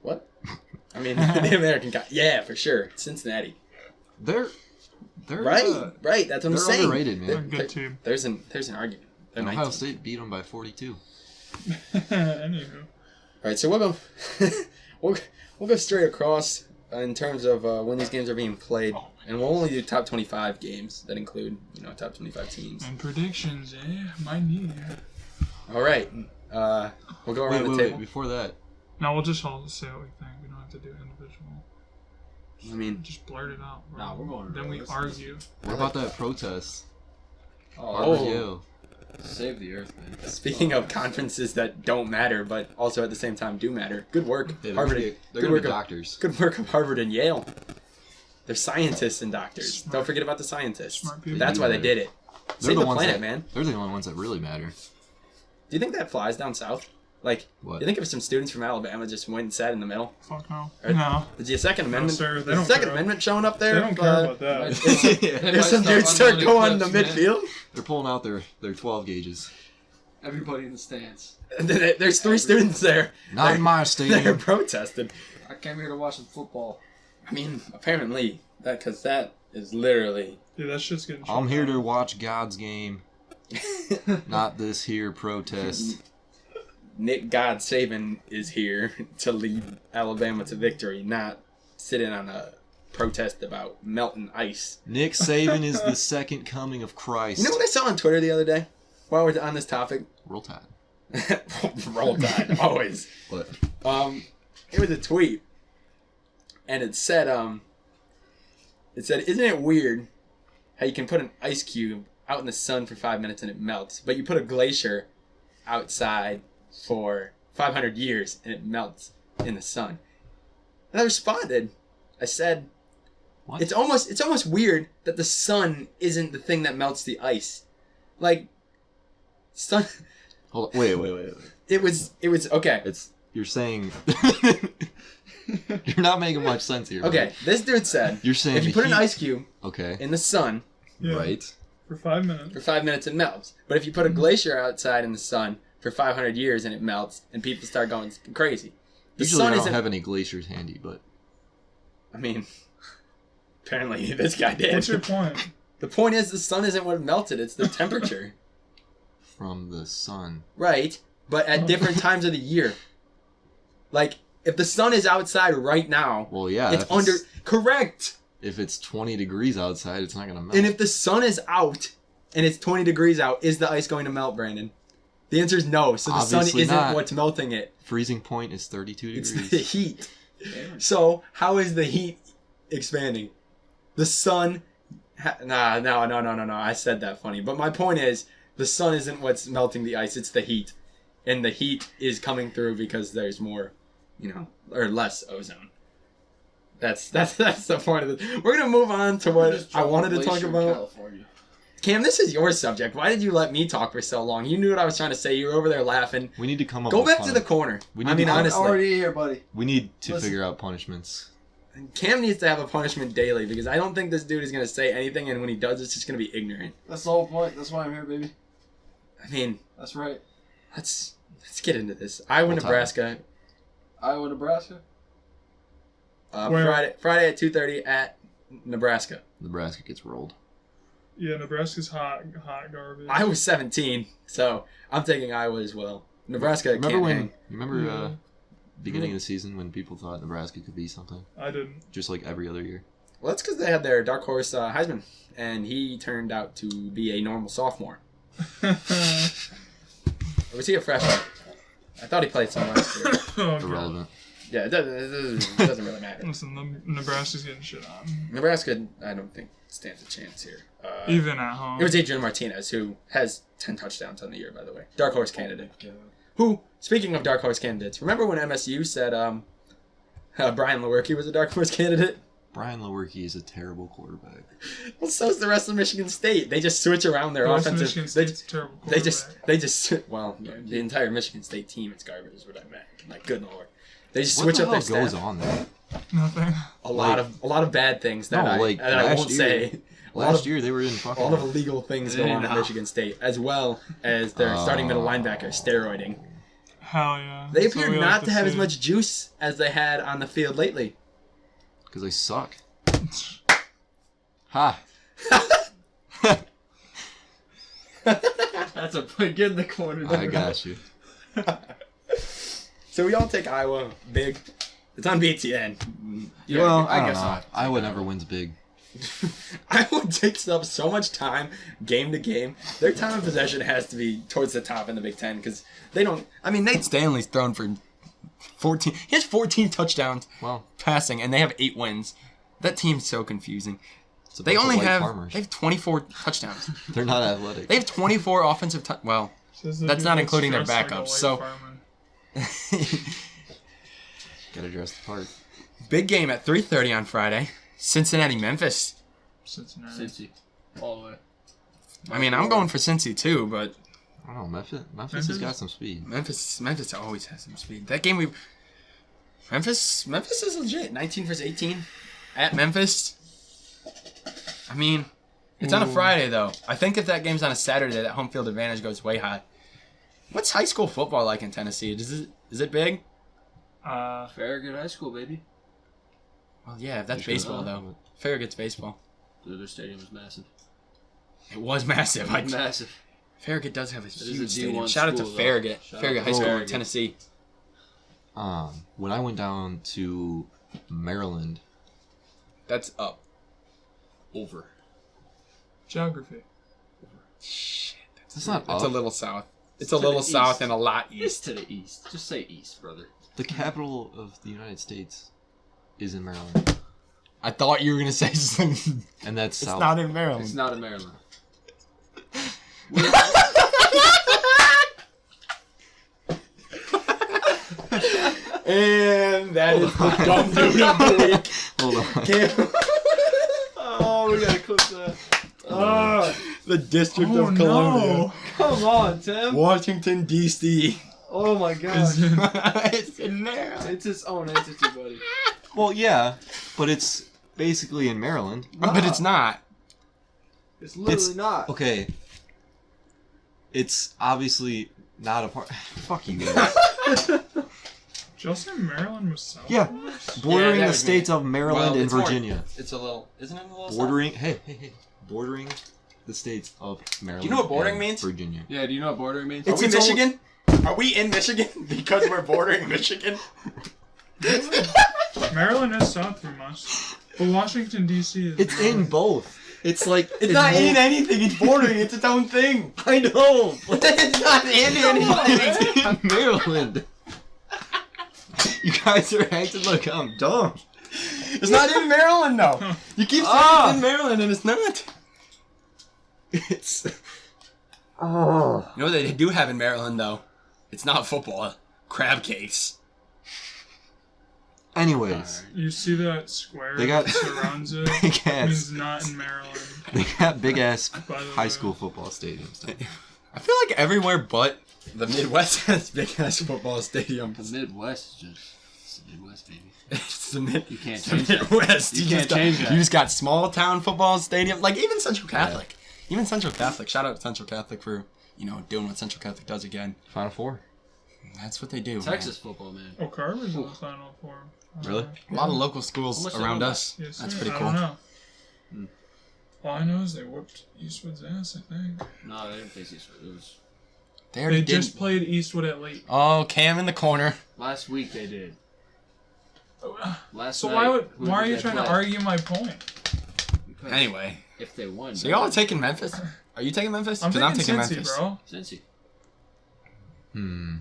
S2: What? I mean, the American yeah, for sure. Cincinnati.
S3: They're
S2: Right, right. That's what I'm
S3: they're
S2: saying.
S3: underrated, man.
S4: They're a good team.
S2: There's an argument. They're
S3: And Ohio
S2: 19.
S3: State beat them by 42.
S4: Anywho.
S2: All right, so we'll go. we'll go straight across in terms of when these games are being played, and we'll only do top 25 games that include top 25 teams.
S4: And predictions, my knee.
S2: All right, we'll go around the table.
S3: Wait. Before that,
S4: No, we'll just all say what we think. We don't have to do individual.
S2: I mean,
S4: Just blurt it out, bro.
S1: Nah, we're going
S4: Then we
S1: realistic.
S4: argue.
S3: what about that protest?
S1: Oh,
S3: Harvard,
S2: Oh.
S3: Yale.
S1: save the earth, man.
S2: speaking of conferences that don't matter, but also at the same time do matter. Good work,
S3: Yeah,
S2: Harvard.
S3: they're
S2: Good
S3: gonna
S2: work
S3: be
S2: of,
S3: doctors.
S2: good work of Harvard and Yale. They're scientists and doctors.
S4: Smart.
S2: Don't forget about the scientists.
S4: Smart people.
S2: That's why they did it.
S3: They're
S2: Save the
S3: ones
S2: planet,
S3: that,
S2: man.
S3: They're the only ones that really matter.
S2: Do you think that flies down south? Like,
S3: What?
S2: do you think if some students from Alabama just went and sat in the middle?
S4: Fuck no.
S2: Or-
S4: No.
S2: Is the Second Amendment?
S4: sir, they
S2: is
S4: don't
S2: the Second
S4: care.
S2: Amendment showing up there?
S4: They don't care about that.
S2: If some dudes start going to midfield,
S3: They're pulling out their 12 gauges.
S1: Everybody in the stands.
S2: there's 3 students there.
S3: Not in my
S2: They're
S3: stadium.
S2: protesting.
S1: I came here to watch some football.
S2: I mean, apparently, because that is literally.
S4: Yeah, that shit's getting
S3: I'm
S4: shut
S3: here
S4: down.
S3: to watch God's game, not this here protest.
S2: Nick God Saban is here to lead Alabama to victory, not sitting on a protest about melting ice.
S3: Nick Saban is the second coming of Christ.
S2: You know what I saw on Twitter the other day? While we're on this topic,
S3: Roll Tide.
S2: roll tide always.
S3: What?
S2: It was a tweet, and it said, isn't it weird how you can put an ice cube out in the sun for 5 minutes and it melts, but you put a glacier outside for 500 years and it melts in the sun? And I responded, I said,
S3: What?
S2: it's almost weird that the sun isn't the thing that melts the ice. Like, sun.
S3: Hold on. Wait.
S2: It was okay.
S3: You're saying you're not making much sense here.
S2: Okay,
S3: man.
S2: this dude said,
S3: You're saying
S2: if you
S3: the
S2: put an
S3: heat-
S2: ice cube
S3: Okay.
S2: in the sun
S4: Yeah,
S3: Right.
S4: For 5 minutes.
S2: for 5 minutes, it melts. But if you put a glacier outside in the sun for 500 years and it melts, and people start going crazy. The
S3: Usually
S2: sun
S3: I don't
S2: isn't.
S3: have any glaciers handy, but
S2: I mean, apparently this guy did.
S4: What's your point?
S2: The point is, the sun isn't what melted; it's the temperature.
S3: from the sun.
S2: Right, but at different times of the year. Like, if the sun is outside right now,
S3: Well, yeah.
S2: it's under. Correct.
S3: If it's 20 degrees outside, it's not gonna melt.
S2: And if the sun is out and it's 20 degrees out, is the ice going to melt, Brandon? The answer is no. So the sun
S3: Obviously
S2: isn't
S3: not.
S2: what's melting it.
S3: Freezing point is 32
S2: It's
S3: degrees.
S2: the heat. So how is the heat expanding? The sun. No. I said that funny. But my point is, the sun isn't what's melting the ice. It's the heat, and the heat is coming through because there's more, or less ozone. That's the point of it. We're gonna move on to what I wanted to talk about.
S1: California.
S2: Cam, this is your subject. Why did you let me talk for so long? You knew what I was trying to say. You were over there laughing.
S3: We need to come up
S2: Go
S3: with
S2: back to the corner.
S3: We need
S2: I mean,
S3: to-
S1: I'm
S2: honestly,
S1: already here, buddy.
S3: We need to
S1: Listen.
S3: figure out punishments.
S2: Cam needs to have a punishment daily because I don't think this dude is gonna say anything, and when he does, it's just gonna be ignorant.
S1: That's the whole point. That's why I'm here, baby.
S2: I mean,
S1: That's right.
S2: let's get into this. Iowa,
S3: Full time.
S2: Nebraska.
S1: Iowa, Nebraska.
S4: Where?
S2: Friday at 2:30 at Nebraska.
S3: Nebraska gets rolled.
S4: Yeah, Nebraska's hot garbage.
S2: Iowa's 17, so I'm taking Iowa as well. Nebraska
S3: Remember
S2: can't
S3: when?
S2: hang.
S3: Remember beginning of the season when people thought Nebraska could be something,
S4: I didn't.
S3: just like every other year.
S2: Well, that's because they had their dark horse Heisman, and he turned out to be a normal sophomore. Or was he a freshman? I thought he played some last year.
S4: Oh, God.
S3: Irrelevant.
S2: Yeah, it doesn't really matter.
S4: Listen, Nebraska's getting shit on.
S2: Nebraska, I don't think, stands a chance here.
S4: Even at home.
S2: It was Adrian Martinez, who has 10 touchdowns on the year, by the way. Dark horse candidate. Who, speaking of dark horse candidates, remember when MSU said Brian Lewerke was a dark horse candidate?
S3: Brian Lewerke is a terrible quarterback.
S2: Well, so is the rest of Michigan State. They just switch around their offensive.
S4: Michigan State's a terrible
S2: They
S4: quarterback.
S2: just well, the entire Michigan State team is garbage, is what I meant. Like, good lord, they just
S3: What
S2: switch
S3: the
S2: up their
S3: hell goes
S2: staff.
S3: on there?
S4: Nothing.
S2: A lot of bad things that I
S3: last
S2: won't
S3: year-
S2: say.
S3: Last year they were in fucking.
S2: A lot of illegal things go on at Michigan State, as well as their starting middle linebacker steroiding.
S4: Hell yeah.
S2: They
S4: That's what
S2: appear
S4: we
S2: not
S4: like
S2: to have as
S4: see.
S2: much juice as they had on the field lately.
S3: Because they suck. Ha!
S1: That's a get in the corner.
S3: I got you.
S2: So we all take Iowa big. It's on BTN.
S1: Yeah,
S3: Well,
S1: I
S3: I
S1: guess
S3: don't know.
S1: I'll take
S3: Iowa
S1: that.
S3: never wins big.
S2: Iowa takes up so much time game to game. Their time of possession has to be towards the top in the Big Ten because they don't. I mean, Nate Stanley's thrown for 14. He has 14 touchdowns
S3: Well,
S2: passing, and they have 8 wins. That team's so confusing.
S3: it's a
S2: They
S3: bunch of
S2: only
S3: white
S2: have
S3: farmers.
S2: they have 24 touchdowns.
S3: They're not athletic.
S2: They have 24 offensive. Well,
S4: Says the
S2: That's
S4: dude
S2: not
S4: that
S2: including their
S4: stressed like a
S2: backups,
S4: white
S2: so-
S4: farmer.
S3: Gotta dress the part.
S2: big game at 3:30 on Friday. Cincinnati, Memphis.
S4: Cincinnati.
S1: Cincy. All the way.
S2: I mean, I'm going for Cincy too, but
S3: I don't know. Memphis has got some speed.
S2: Memphis always has some speed. That game Memphis is legit. 19 versus 18 at Memphis. I mean, it's on a Friday though. I think if that game's on a Saturday, that home field advantage goes way high. What's high school football like in Tennessee? Is it big?
S1: Farragut High School, baby.
S2: Well, yeah, that's
S3: You sure
S2: baseball
S3: not?
S2: though. Farragut's baseball.
S1: Their stadium is massive.
S2: It was massive.
S1: Massive.
S2: Farragut does have a
S1: is a
S2: huge
S1: D1
S2: stadium. Shout out to
S1: school, though.
S2: Farragut.
S1: Shout out
S2: Farragut
S1: to
S2: High School in
S1: Farragut.
S2: Tennessee.
S3: When I went down to Maryland,
S2: That's up. Over.
S4: Geography.
S2: Shit.
S3: it's not
S2: That's
S3: up.
S2: a little south. It's
S1: To
S2: a little
S1: the
S2: south
S1: east.
S2: and a lot east.
S1: East to the east. Just say east, brother.
S3: The capital of the United States is in Maryland,
S2: I thought you were gonna say something.
S3: and that's
S2: It's
S3: south.
S2: not in Maryland.
S1: It's not in Maryland.
S2: And that is the dumb dude of the week.
S3: Hold on.
S1: Oh, we gotta clip that.
S2: The District
S4: Oh,
S2: of Columbia.
S4: no.
S1: Come on, Tim.
S2: Washington, D.C.
S1: Oh my god.
S4: Is it-
S2: It's in there.
S1: It's its own entity, buddy.
S3: Well, yeah, but it's basically in Maryland.
S2: But it's not.
S1: It's literally
S3: It's-
S1: not.
S3: Okay. It's obviously not a part. Fuck you guys.
S4: Justin Maryland was south.
S3: Yeah.
S4: of us?
S3: Bordering
S2: that
S3: the
S2: would
S3: states of Maryland
S2: Well,
S3: and
S2: it's more-
S3: Virginia.
S2: It's a little. Isn't it a little?
S3: Bordering. Hey. Bordering the states of Maryland.
S2: Do you know what bordering
S3: and
S2: means?
S3: Virginia.
S1: Yeah, do you know what bordering means?
S2: Are
S3: It's
S2: we
S3: its own-
S2: Michigan? Are we in Michigan because we're bordering Michigan?
S4: Maryland is south from us. But Washington, D.C. is
S3: It's in both. It's like
S2: It's not
S3: both-
S2: in anything. It's bordering. It's its own thing.
S3: I know.
S2: It's not in anything.
S3: It's in Maryland. You guys are acting like I'm dumb.
S2: It's not in Maryland though. You keep saying it's in Maryland and it's not.
S3: It's.
S2: You know what they do have in Maryland though? It's not football. Crab cakes.
S3: Anyways,
S4: You see that square
S3: They got-
S4: that surrounds it?
S3: big
S4: It
S3: ass.
S4: means not in Maryland.
S3: They got big ass
S4: By the
S3: high
S4: way.
S3: school football stadiums.
S2: I feel like everywhere but the Midwest has big ass football stadiums.
S1: The Midwest is just it's the Midwest, baby.
S2: It's the mid.
S1: You can't
S2: it's
S1: change
S2: the
S1: that.
S2: Midwest.
S1: You
S2: just
S1: can't
S2: got-
S1: change that.
S2: You just got small town football stadium, like even Central Catholic. Even Central Catholic. Shout out to Central Catholic for doing what Central Catholic does again.
S3: Final Four.
S2: That's what they do.
S1: Texas football, man.
S4: Oh, Carver's in the Final Four.
S3: Really?
S2: Man. A lot of local
S1: How
S2: schools
S1: much
S2: around
S1: they know
S2: us.
S4: Yes,
S2: That's
S4: sir.
S2: pretty
S4: I
S2: cool.
S4: don't know. All I know is they whooped Eastwood's ass, I think.
S1: No, they didn't face Eastwood. It was
S4: They just played Eastwood at late.
S2: Oh, Cam in the corner.
S1: Last week they did. Last
S4: So
S1: night,
S4: why are you trying to argue my point?
S1: Because
S2: Anyway.
S1: if they won.
S2: So y'all are taking Memphis? Are you taking Memphis?
S4: I'm
S2: 'Cause
S4: taking Cincy,
S2: Memphis.
S4: bro.
S1: Cincy.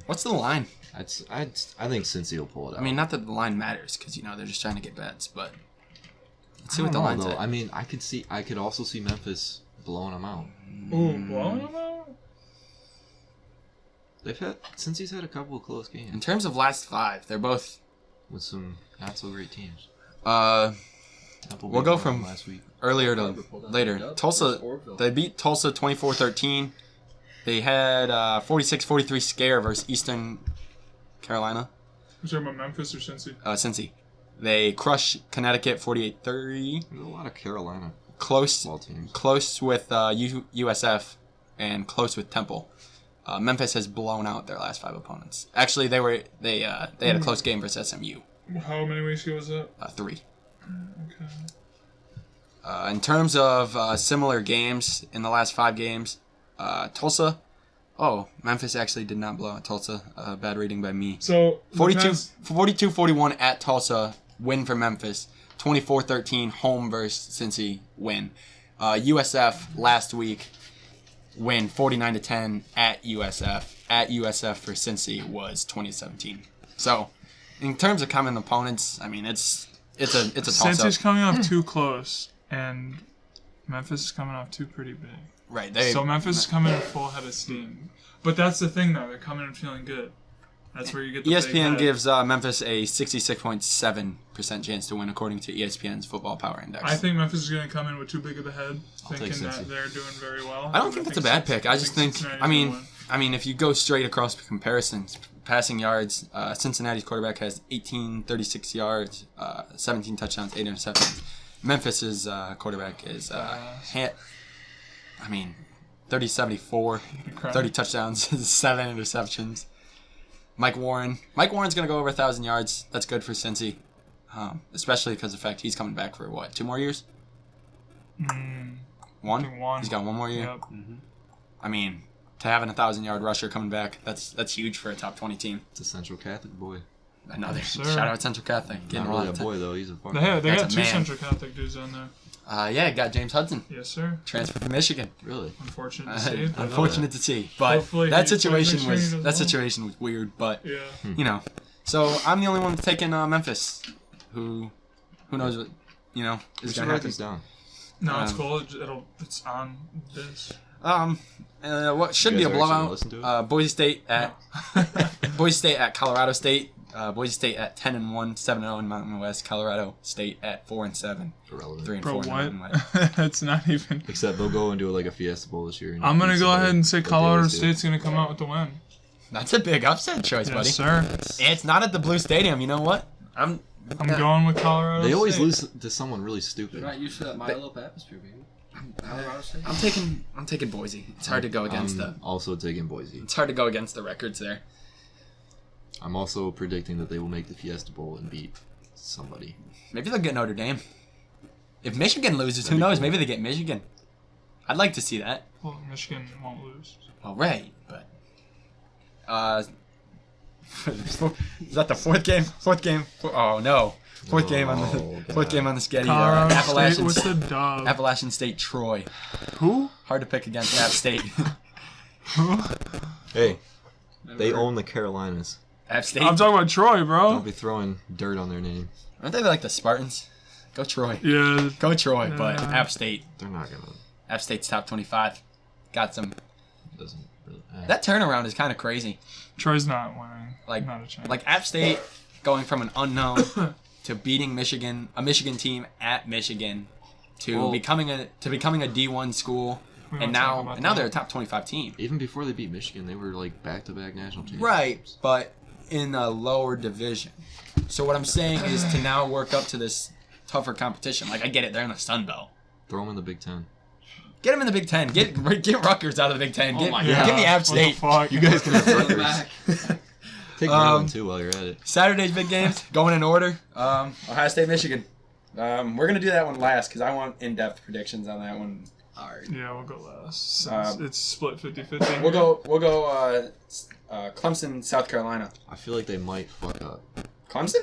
S2: What's the line?
S3: I think Cincy will pull it out.
S2: I mean, not that the line matters, because, they're just trying to get bets, but let's see
S3: I
S2: what the
S3: don't know,
S2: line's
S3: though.
S2: at.
S3: I mean, I could also see Memphis blowing them out.
S4: Ooh, blowing them out?
S3: Cincy's had a couple of close
S2: In
S3: games
S2: terms of last 5, they're both...
S3: with some not so great teams.
S2: We'll go from
S3: last week.
S2: earlier to later. Tulsa, they beat Tulsa 24-13. They had 46-43 scare versus Eastern Carolina.
S4: You talking about Memphis or Cincy?
S2: Cincy. They crushed Connecticut 48-30.
S3: There's a lot of Carolina
S2: Close
S3: ball teams.
S2: close with USF and close with Temple. Memphis has blown out their last 5 opponents. Actually, they had a close game versus SMU.
S4: How many weeks ago was that?
S2: 3.
S4: Okay.
S2: In terms of similar games in the last 5 games, Tulsa. Oh, Memphis actually did not blow out Tulsa. Bad reading by me.
S4: So
S2: 42-41 at Tulsa. Win for Memphis. 24-13 home versus Cincy win. USF last week win 49-10 at USF. At USF for Cincy was 2017. So, in terms of common opponents, I mean it's a toss-up.
S4: Cincy's coming off 2 close, and Memphis is coming off 2 pretty big.
S2: Right.
S4: So Memphis is coming in full head of steam. But that's the thing, though. They're coming in feeling good. That's where you get the big
S2: ESPN
S4: head.
S2: gives Memphis a 66.7% chance to win, according to ESPN's Football Power Index.
S4: I think Memphis is going to come in with too big of a head,
S3: take
S4: thinking that
S3: Cincy.
S4: they're doing very well.
S2: I don't think that's a bad pick. I just think,
S4: Cincinnati's
S2: I mean, if you go straight across comparisons, passing yards, Cincinnati's quarterback has 36 yards, 17 touchdowns, 8 interceptions. Memphis's quarterback is 30-74, 30 touchdowns, 7 interceptions. Mike Warren's going to go over 1,000 yards. That's good for Cincy, especially because of the fact he's coming back for, 2 more years? One? He's got 1 more year?
S4: Yep.
S2: I mean, to have an 1,000-yard rusher coming back, that's huge for a top 20 team.
S3: It's a Central Catholic boy.
S2: Another
S4: Yes, sir.
S2: shout out Central Catholic.
S3: Not really a boy though. He's a fucking.
S4: They got
S2: That's a
S4: 2
S2: man.
S4: Central Catholic dudes on there.
S2: Yeah, got James Hudson,
S4: Yes, sir.
S2: transfer from Michigan.
S3: Really.
S4: Unfortunate to see. but,
S2: Unfortunate to see, but
S4: Hopefully
S2: that
S4: he plays
S2: situation
S4: next year
S2: was
S4: as well.
S2: weird. But
S4: Yeah.
S2: So I'm the only one that's taking Memphis. Who knows what is
S3: We
S2: going
S3: should
S2: to
S3: write
S2: happen?
S3: this down.
S4: No, it's
S2: Um,
S4: cool. It's on this.
S2: What should
S3: You
S2: be a
S3: guys are actually gonna
S2: blowout?
S3: listen to it?
S2: Boise State at Colorado State. Boise State at 10-1, 7-0 in Mountain West. Colorado State at 4-7,
S3: Irrelevant.
S2: 3-4
S4: Bro,
S2: in Mountain West.
S4: what? It's not even.
S3: Except they'll go and do it like a Fiesta Bowl this year.
S4: I'm going to go ahead and say
S3: like they
S4: Colorado
S3: always do.
S4: State's going to come out with the win.
S2: That's a big upset choice, buddy.
S4: Yes, sir.
S2: It's not at the Blue Stadium. You know what?
S4: I'm going with Colorado
S3: They always
S4: State.
S3: lose to someone really stupid.
S1: They're not used to that Milo atmosphere, baby. Colorado State.
S2: I'm taking Boise. It's hard to go against
S3: I'm also taking Boise.
S2: It's hard to go against the records there.
S3: I'm also predicting that they will make the Fiesta Bowl and beat somebody.
S2: Maybe they'll get Notre Dame. If Michigan loses,
S3: That'd
S2: who
S3: be
S2: knows?
S3: cool.
S2: Maybe they get Michigan. I'd like to see that.
S4: Well, Michigan won't lose.
S2: Well, right, but is that the fourth game? Oh no, fourth game on the schedule.
S4: Colorado State
S2: Appalachian
S4: with the dub.
S2: Appalachian State, Troy.
S4: Who?
S2: Hard to pick against App State.
S3: Hey, they own the Carolinas.
S2: App State.
S4: I'm talking about Troy, bro.
S3: Don't be throwing dirt on their name.
S2: Aren't they like the Spartans? Go Troy.
S4: Yeah.
S2: Go Troy, but
S4: Yeah.
S2: App State.
S3: They're not gonna.
S2: App State's top 25. Got some.
S3: Doesn't really.
S2: That turnaround is kind of crazy.
S4: Troy's not winning.
S2: Like,
S4: not a chance.
S2: like App State going from an unknown to beating Michigan, a Michigan team at Michigan, to becoming a D1 school,
S4: We
S2: and
S4: won't talk
S2: now
S4: about
S2: they're a
S4: that.
S2: top 25 team.
S3: Even before they beat Michigan, they were like back-to-back national champions.
S2: Right, but in a lower division. So what I'm saying is to now work up to this tougher competition. Like I get it, they're in the Sun Belt.
S3: Throw them in the Big Ten.
S2: Get them in the Big Ten. Get Rutgers out of the Big Ten. Get,
S1: my
S2: give me App
S4: What the
S2: State.
S4: fuck?
S3: You guys can have
S1: Bring them
S3: Rutgers.
S1: back.
S3: Take Maryland too while you're at it.
S2: Saturday's big games, going in order. Ohio State, Michigan. We're going to do that one last because I want in-depth predictions on that one.
S1: All right.
S4: Yeah, we'll go last. Since it's split 50-50.
S2: We'll go. Clemson, South Carolina.
S3: I feel like they might fuck up.
S2: Clemson?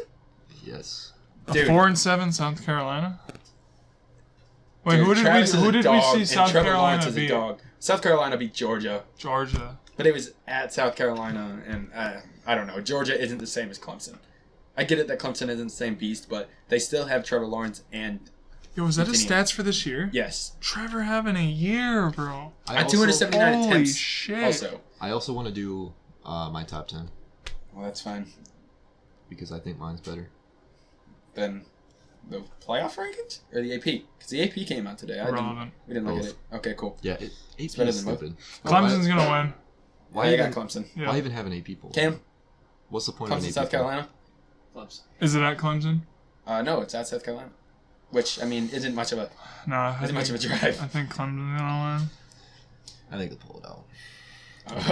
S3: Yes.
S2: Dude.
S4: 4-7 South Carolina. Wait,
S2: Dude,
S4: who did
S2: Travis is a
S4: we
S2: dog,
S4: see
S2: and
S4: South
S2: Trevor
S4: Carolina
S2: Lawrence is a
S4: beat?
S2: dog. South Carolina beat Georgia,
S4: Georgia.
S2: but it was at South Carolina, and I don't know. Georgia isn't the same as Clemson. I get it that Clemson isn't the same beast, but they still have Trevor Lawrence and
S4: Yo, was that his
S2: Continue.
S4: stats for this year?
S2: yes,
S4: Trevor having a year, bro.
S2: at 279
S4: Holy
S2: attempts.
S4: shit.
S2: Also,
S3: I also want to do my top 10
S2: well, that's fine.
S3: because I think mine's better.
S2: Then the playoff rankings or the AP? Because the AP came out today.
S4: Relevant.
S2: We didn't look at
S3: Both.
S2: it. Okay, cool.
S3: Yeah, AP
S2: better
S3: is
S2: than both.
S3: stupid.
S4: Clemson's gonna win.
S2: Why you got Clemson?
S4: Yeah.
S3: Why even have an AP poll?
S2: Cam,
S3: What's the point of an
S2: Clemson,
S3: AP
S2: South
S3: poll?
S2: Carolina.
S1: Clemson.
S4: Is it at Clemson?
S2: No, it's at South Carolina, which I mean isn't much of a
S4: No,
S2: isn't much of a drive.
S4: I think Clemson's gonna
S3: I think they'll pull it out.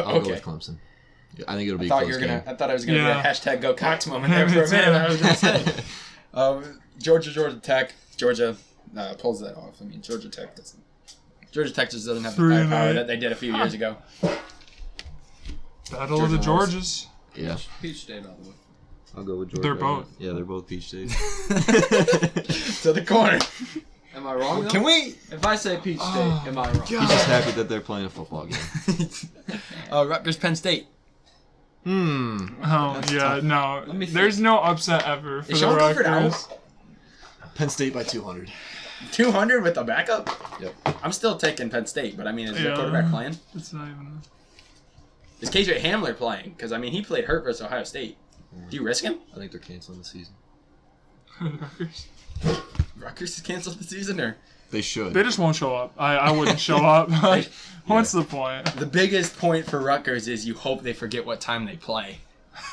S3: I'll go
S2: Okay.
S3: with Clemson. Yeah, I think it'll be
S2: I
S3: a
S2: thought
S3: close
S2: you were gonna.
S3: game.
S2: I thought I was gonna
S4: Yeah.
S2: be a hashtag Go Cox moment there
S4: Me
S2: for a minute.
S4: too.
S2: I was gonna say. Georgia Tech. Georgia pulls that off. I mean, Georgia Tech doesn't. Georgia Tech just doesn't have the
S4: 3-8.
S2: firepower that they did a few years ago.
S4: win. Battle of the
S2: Georgia
S4: Georges.
S3: Yeah,
S1: Peach State, by the way.
S3: I'll go with Georgia.
S4: They're both.
S3: Yeah, they're both Peach State.
S2: To the corner.
S1: Am I wrong? Though?
S2: Can we?
S1: If I say Peach State, am I wrong?
S3: He's just happy that they're playing a football game.
S2: Rutgers Penn State.
S3: Hmm.
S4: Oh
S3: That's
S4: yeah,
S3: tough.
S4: no.
S1: Let me think.
S4: There's no upset ever for
S2: Is
S4: the
S2: Sean Clifford
S4: Rutgers.
S3: Penn State by 200.
S2: 200 with the backup.
S3: Yep.
S2: I'm still taking Penn State, but I mean, is the
S4: Yeah.
S2: quarterback playing?
S4: It's not even.
S2: Is KJ Hamler playing? Because I mean, he played hurt versus Ohio State. Do you risk him?
S3: I think they're canceling the season.
S4: Rutgers.
S2: Rutgers has canceled the season, or
S3: They should.
S4: They just won't show up. I wouldn't show up. What's the point?
S2: the biggest point for Rutgers is you hope they forget what time they play,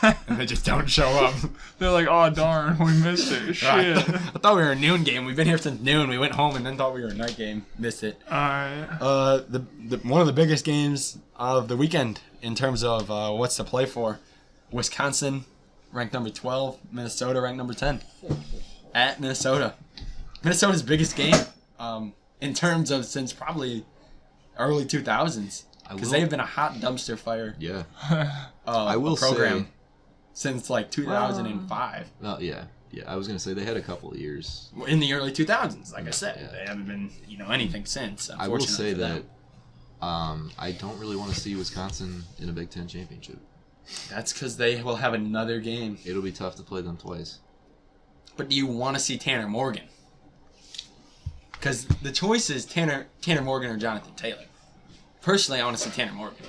S2: and they just don't show up.
S4: They're like, oh darn, we missed it. Shit.
S2: I thought we were a noon game. We've been here since noon. We went home and then thought we were a night game. Missed it.
S4: Alright.
S2: The one of the biggest games of the weekend in terms of what's to play for. Wisconsin ranked number 12. Minnesota ranked number 10. At Minnesota. Minnesota's biggest game in terms of since probably early 2000s. Because they've been a hot dumpster fire
S3: Yeah.
S2: I
S3: will
S2: program
S3: say-
S2: since like 2005.
S3: Well, yeah. Yeah, I was going to say they had a couple of years.
S2: In the early 2000s, like I said.
S3: Yeah.
S2: They haven't been, anything since.
S3: I will say
S2: unfortunately for
S3: that
S2: them.
S3: I don't really want to see Wisconsin in a Big Ten championship.
S2: That's because they will have another game.
S3: It'll be tough to play them twice.
S2: But do you want to see Tanner Morgan? Because the choice is Tanner Morgan or Jonathan Taylor. Personally, I want to see Tanner Morgan.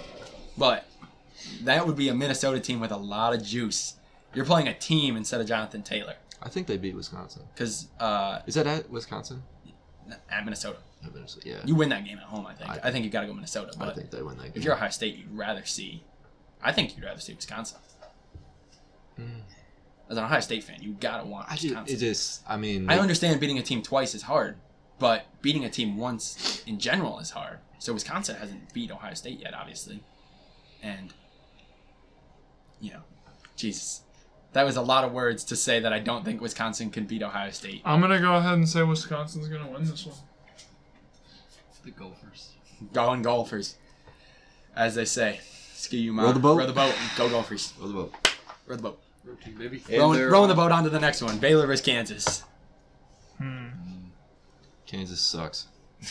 S2: But that would be a Minnesota team with a lot of juice. You're playing a team instead of Jonathan Taylor.
S3: I think they beat Wisconsin.
S2: Because
S3: Is that at Wisconsin?
S2: at Minnesota.
S3: At Minnesota, yeah.
S2: You win that game at home, I think.
S3: I
S2: I think you got to go Minnesota.
S3: I
S2: But
S3: think they win that game.
S2: if you're Ohio State, I think you'd rather see Wisconsin. As an Ohio State fan, you got to want Wisconsin. I understand beating a team twice is hard, but beating a team once in general is hard. So Wisconsin hasn't beat Ohio State yet, obviously. And, Jesus. That was a lot of words to say that I don't think Wisconsin can beat Ohio State.
S4: I'm gonna go ahead and say Wisconsin's gonna win this one.
S1: The Gophers.
S2: Going Golfers. As they say. Ski you,
S3: Row the boat.
S2: Row the boat. And go Gophers.
S3: Row the boat.
S2: Row the boat.
S1: Road team, baby.
S2: Rowing the boat on to the next one. Baylor vs. Kansas.
S3: Kansas sucks.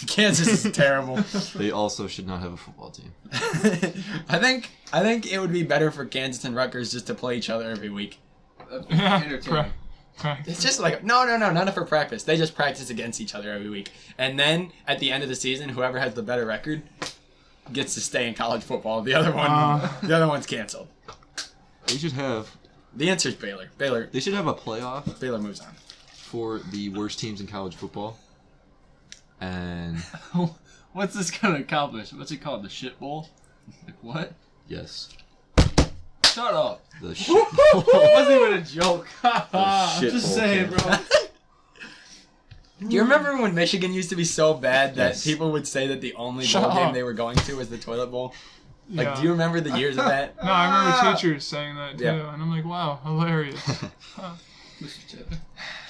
S2: Kansas is terrible.
S3: They also should not have a football team.
S2: I think it would be better for Kansas and Rutgers just to play each other every week.
S1: Entertaining.
S2: It's just like no, not for practice. They just practice against each other every week, and then at the end of the season, whoever has the better record gets to stay in college football. The other one's canceled.
S3: They should have.
S2: The answer is Baylor. Baylor
S3: They should have a playoff
S2: moves on.
S3: for the worst teams in college football. And
S1: What's this gonna accomplish? What's it called? The shit bowl? Like what?
S3: yes,
S1: Shut up.
S3: the shit.
S1: It wasn't even a joke. I'm
S3: shit
S1: just
S3: bowl
S1: saying,
S3: game.
S1: bro.
S2: Do you remember when Michigan used to be so bad that
S3: Yes.
S2: people would say that the only
S4: Shut
S2: bowl game
S4: up.
S2: they were going to was the toilet bowl? Like,
S4: Yeah.
S2: do you remember the years of that?
S4: No, I remember teachers saying that too,
S2: Yeah.
S4: and I'm like, wow, hilarious.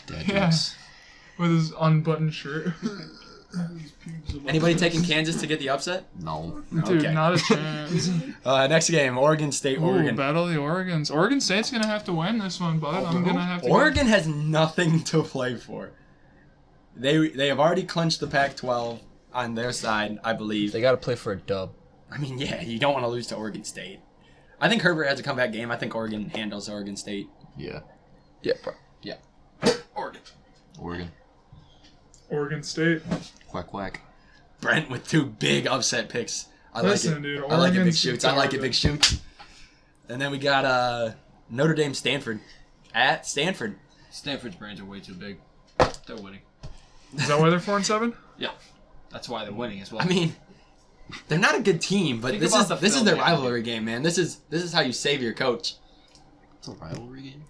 S3: Dad
S4: Yeah.
S3: jokes.
S4: With his unbuttoned shirt.
S2: Anybody taking Kansas to get the upset?
S3: No.
S4: Dude,
S2: Okay.
S4: not a chance.
S2: Next game, Oregon State,
S4: Ooh,
S2: Oregon.
S4: Battle of the Oregons. Oregon State's going to have to win this one, bud. I'm going to have to.
S2: Oregon has nothing to play for. They have already clinched the Pac-12 on their side, I believe.
S1: They got to play for a dub.
S2: I mean, yeah, you don't want to lose to Oregon State. I think Herbert has a comeback game. I think Oregon handles Oregon State.
S3: Yeah.
S1: Yeah, bro.
S2: Yeah. Oregon.
S4: Oregon State.
S3: Quack quack.
S2: Brent with 2 big upset picks. I
S4: Listen,
S2: like it.
S4: dude,
S2: I like it, big
S4: Oregon's
S2: shoots. I like it, big shoots. And then we got Notre Dame, Stanford. At Stanford.
S1: Stanford's brains are way too big. They're winning.
S4: Is that why they're 4-7?
S1: Yeah. That's why they're winning as well.
S2: I mean, they're not a good team, but
S1: Think
S2: this
S1: about
S2: is
S1: the
S2: their
S1: film,
S2: rivalry game, man. This is how you save your coach.
S3: It's a rivalry game.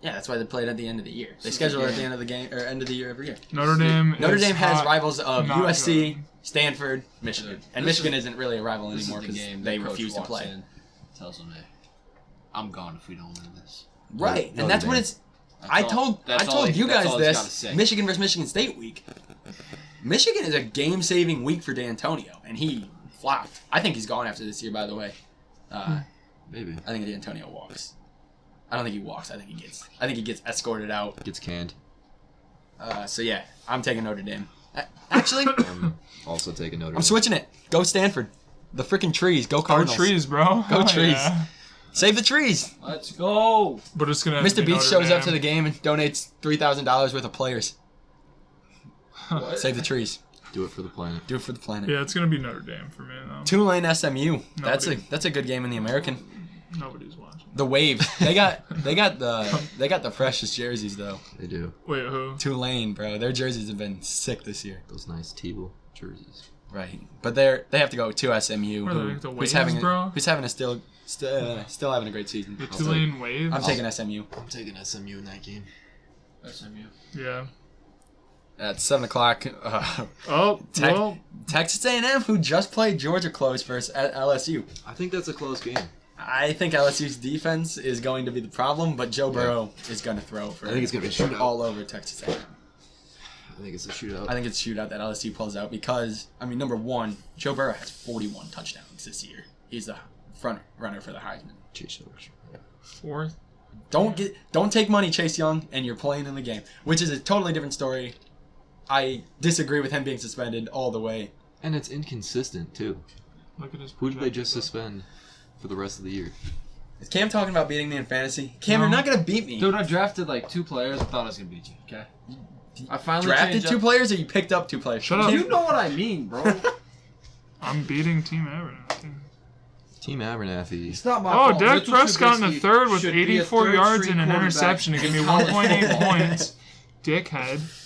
S2: Yeah, that's why they play it at the end of the year. They
S1: This is
S2: schedule
S1: the
S2: it at the
S1: game.
S2: end of the game or end of the year every year.
S4: Notre Dame
S2: Has
S4: hot,
S2: rivals of
S4: not
S2: USC,
S4: good.
S2: Stanford, Michigan, and
S1: This
S2: Michigan isn't really a rival
S1: this
S2: anymore
S1: is the
S2: because
S1: game.
S2: they
S1: The coach
S2: refuse to
S1: walks
S2: play.
S1: in, tells them, hey, I'm gone if we don't win this.
S2: Right,
S3: Notre
S2: and that's what
S3: Dame.
S2: it's. I told you guys this. Michigan versus Michigan State week. Michigan is a game-saving week for D'Antonio, and he flopped. I think he's gone after this year. By the way,
S3: Maybe.
S2: I think D'Antonio walks. I don't think he walks. I think he gets escorted out.
S3: Gets canned.
S2: So yeah, I'm taking Notre Dame. Actually,
S3: I'm also taking Notre Dame.
S2: I'm switching it. Go Stanford. The freaking trees. Go
S4: Go
S2: Cardinals.
S4: trees, bro.
S2: Go trees.
S4: Yeah.
S2: Save the trees.
S1: Let's go.
S4: But it's gonna.
S2: Mr.
S4: be
S2: Beast
S4: Notre
S2: shows up
S4: Dame.
S2: to the game and donates $3,000 worth of players.
S1: What?
S2: Save the trees.
S3: Do it for the planet.
S2: Do it for the planet.
S4: Yeah, it's gonna be Notre Dame for me though.
S2: Tulane SMU. That's
S4: Nobody.
S2: a good game in the American.
S4: Nobody's watching.
S2: The Wave. They got the freshest jerseys though.
S3: They do.
S4: Wait, who?
S2: Tulane, bro. Their jerseys have been sick this year.
S3: Those nice T-Bull jerseys.
S2: Right. But they have to go to SMU.
S4: What are they, the
S2: who's
S4: Waves,
S2: having
S4: bro?
S2: who's having a still having a great season.
S4: The Tulane Waves.
S2: I'm taking SMU.
S3: I'm taking SMU in that game.
S1: SMU.
S4: Yeah.
S2: At 7:00.
S4: Oh,
S2: Tech-
S4: well,
S2: Texas A&M, who just played Georgia close versus LSU.
S3: I think that's a close game.
S2: I think LSU's defense is going to be the problem, but Joe Burrow is going to throw for
S3: I think it's gonna be a shootout.
S2: all over Texas A&M.
S3: I think it's a shootout.
S2: I think it's a shootout that LSU pulls out because, I mean, number one, Joe Burrow has 41 touchdowns this year. He's the front runner for the Heisman.
S3: Chase Young's.
S4: fourth.
S2: Don't take money, Chase Young, and you're playing in the game, which is a totally different story. I disagree with him being suspended all the way.
S3: And it's inconsistent too.
S4: Look at his.
S3: Who did they just
S4: projections.
S3: suspend for the rest of the year?
S2: Is Cam talking about beating me in fantasy? Cam,
S4: No.
S2: you're not going to beat me.
S1: Dude, I drafted like 2 players. I thought I was gonna beat you. Okay. I finally
S2: Drafted
S1: changed
S2: 2
S1: up-
S2: players or you picked up 2 players?
S4: Shut up.
S1: You know what I mean, bro.
S4: I'm beating Team Abernathy.
S3: Team Abernathy.
S1: It's not my
S4: Oh,
S1: fault.
S4: Dak
S1: Mitchell
S4: Prescott in the
S1: Trubisky
S4: third with
S1: should be a
S4: 84
S1: third
S4: yards
S1: string
S4: and an
S1: quarterback
S4: interception to give me
S1: in college
S4: 1.8
S1: football.
S4: points. Dickhead.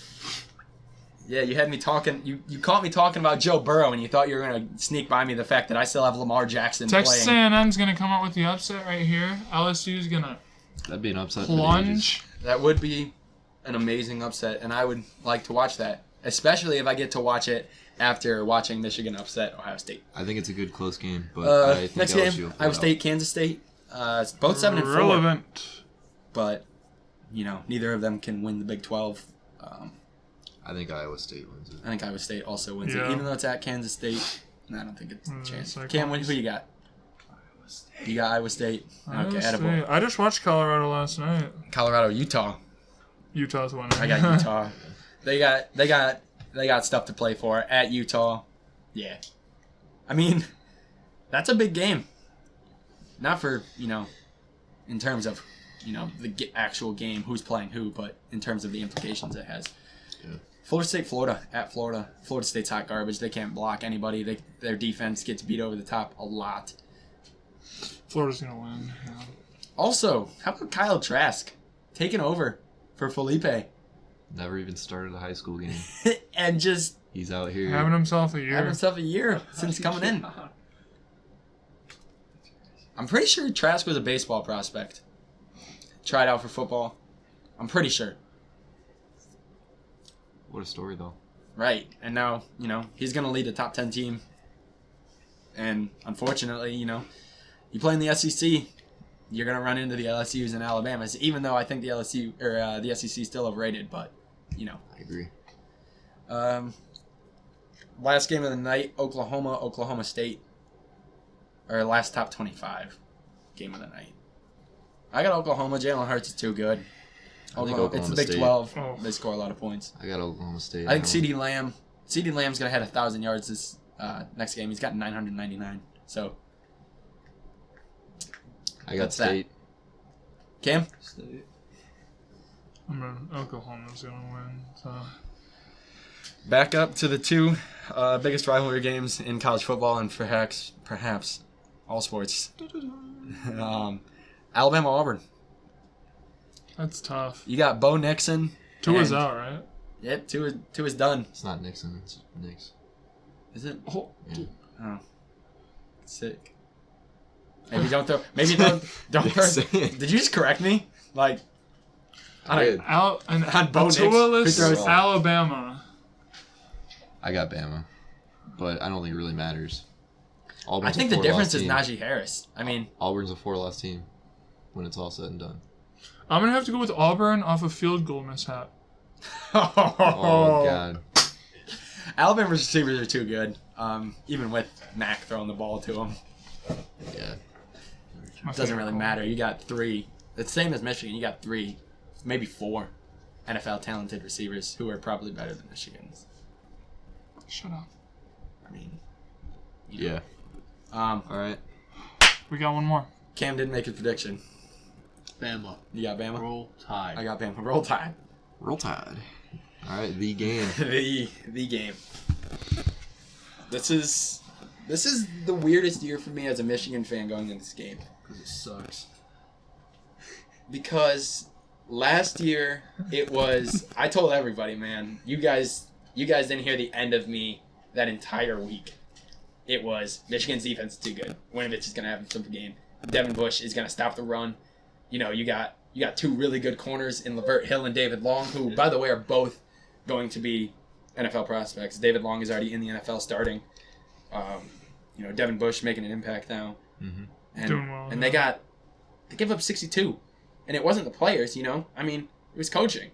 S2: Yeah, you had me talking. You caught me talking about Joe Burrow, and you thought you were gonna sneak by me the fact that I still have Lamar Jackson
S4: Texas
S2: playing.
S4: A&M's gonna come out with the upset right here. LSU's gonna
S3: That'd be an upset. For the ages.
S4: plunge.
S2: That would be an amazing upset, and I would like to watch that, especially if I get to watch it after watching Michigan upset Ohio State.
S3: I think it's a good close game, but I think
S2: Next
S3: LSU will
S2: game,
S3: pull
S2: Iowa
S3: it
S2: State, Kansas State. It's both 7-4,
S4: Relevant.
S2: but neither of them can win the Big 12.
S3: I think Iowa State wins it.
S2: I think Iowa State also wins it,
S4: Yeah.
S2: even though it's at Kansas State. I don't think it's a chance.
S4: it's like
S2: Cam, who you got? You got Iowa State.
S4: Iowa
S2: Okay,
S4: State.
S2: attaboy.
S4: I just watched Colorado last night.
S2: Colorado, Utah.
S4: Utah's winning.
S2: I got Utah. They got stuff to play for at Utah. Yeah. I mean, that's a big game. Not for, in terms of, the actual game, who's playing who, but in terms of the implications it has.
S3: Yeah.
S2: Florida State, Florida, at Florida. Florida State's hot garbage. They can't block anybody. Their defense gets beat over the top a lot.
S4: Florida's gonna win. Yeah.
S2: Also, how about Kyle Trask taking over for Felipe
S3: Never even started a high school game.
S2: and just
S3: He's out here.
S4: Having himself a year.
S2: having himself a year since coming in. I'm pretty sure Trask was a baseball prospect. Tried out for football. I'm pretty sure.
S3: What a story, though.
S2: Right. And now, he's going to lead a top 10 team. And unfortunately, you play in the SEC, you're going to run into the LSUs and Alabamas, even though I think the LSU or the SEC is still overrated, but,
S3: I agree.
S2: last game of the night, Oklahoma State. Or last top 25 game of the night. I got Oklahoma. Jalen Hurts is too good. It's the Big
S3: State.
S2: 12.
S4: Oh.
S2: They score a lot of points.
S3: I got Oklahoma State.
S2: I think CeeDee Lamb's going to hit 1,000 yards this next game. He's got 999. So,
S3: I got
S2: that's that.
S3: State.
S2: Cam?
S1: State.
S4: Oklahoma's gonna win. So
S2: Back up to the two biggest rivalry games in college football and perhaps all sports. Alabama Auburn.
S4: that's tough.
S2: You got Bo Nixon.
S4: Tua's
S2: and-
S4: out, right?
S2: Yep, two is done.
S3: It's not Nixon. It's Nix.
S2: Is it?
S4: Oh,
S3: Yeah.
S2: Oh, sick. Maybe don't throw. Maybe don't throw.
S3: Sick.
S2: Did you just correct me? Like, I
S3: did.
S2: On Bo Nix, who
S4: Tua-less
S2: throws-
S4: Alabama.
S3: I got Bama, but I don't think it really matters.
S2: I
S3: Auburn's
S2: think
S3: a
S2: the difference is
S3: team.
S2: Najee Harris. I mean,
S3: Auburn's a 4-loss team when it's all said and done.
S4: I'm gonna have to go with Auburn off a field goal mishap.
S3: Oh God.
S2: Alabama's receivers are too good. Even with Mac throwing the ball to them,
S3: Yeah.
S4: My
S2: it doesn't
S4: favorite
S2: really
S4: call.
S2: matter. You got three. It's the same as Michigan. You got three, maybe four NFL talented receivers who are probably better than Michigan's.
S4: Shut up.
S2: I mean,
S3: Yeah. All right.
S4: We got one more.
S2: Cam didn't make a prediction.
S1: Bama.
S2: You got Bama?
S1: Roll Tide.
S2: I got Bama. Roll Tide.
S3: Roll Tide. All right. The game.
S2: the game. This is the weirdest year for me as a Michigan fan going into this game.
S1: Because it sucks.
S2: Because last year it was I told everybody, man, you guys didn't hear the end of me that entire week. It was Michigan's defense is too good. Winovich is gonna have himself a game. Devin Bush is gonna stop the run. You know, you got two really good corners in Lavert Hill and David Long, who, by the way, are both going to be NFL prospects. David Long is already in the NFL starting. Devin Bush making an impact now.
S3: Mm-hmm.
S2: And,
S4: Doing well,
S2: and
S4: yeah.
S2: they gave up 62. And it wasn't the players, I mean, it was coaching.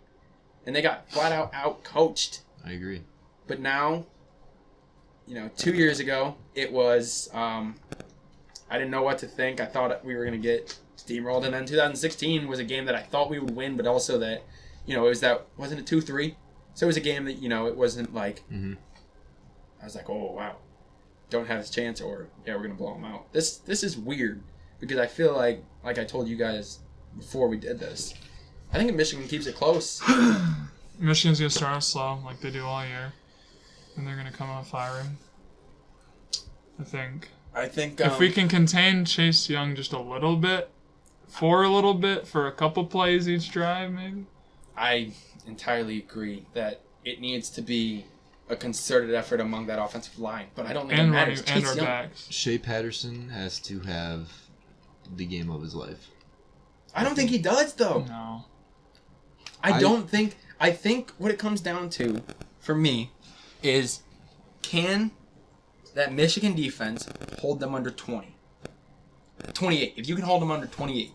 S2: And they got flat out coached.
S3: I agree.
S2: But now, 2 years ago, it was, I didn't know what to think. I thought we were going to get steamrolled. And then 2016 was a game that I thought we would win, but also that, wasn't it 2-3? So it was a game that, it wasn't like,
S3: Mm-hmm.
S2: I was like, oh, wow. Don't have this chance, or, yeah, we're going to blow them out. This is weird, because I feel like I told you guys before we did this, I think if Michigan keeps it close,
S4: Michigan's gonna start off slow, like they do all year, and they're gonna come out firing. I think. If we can contain Chase Young just a little bit, for a couple plays each drive, maybe.
S2: I entirely agree that it needs to be a concerted effort among that offensive line, but I don't think it
S4: And
S2: matters.
S4: running and
S2: Chase
S4: our
S2: Young,
S4: backs.
S3: Shea Patterson has to have the game of his life.
S2: I don't think he does, though.
S4: No.
S2: I think what it comes down to, for me, is can that Michigan defense hold them under 20? 28. If you can hold them under 28,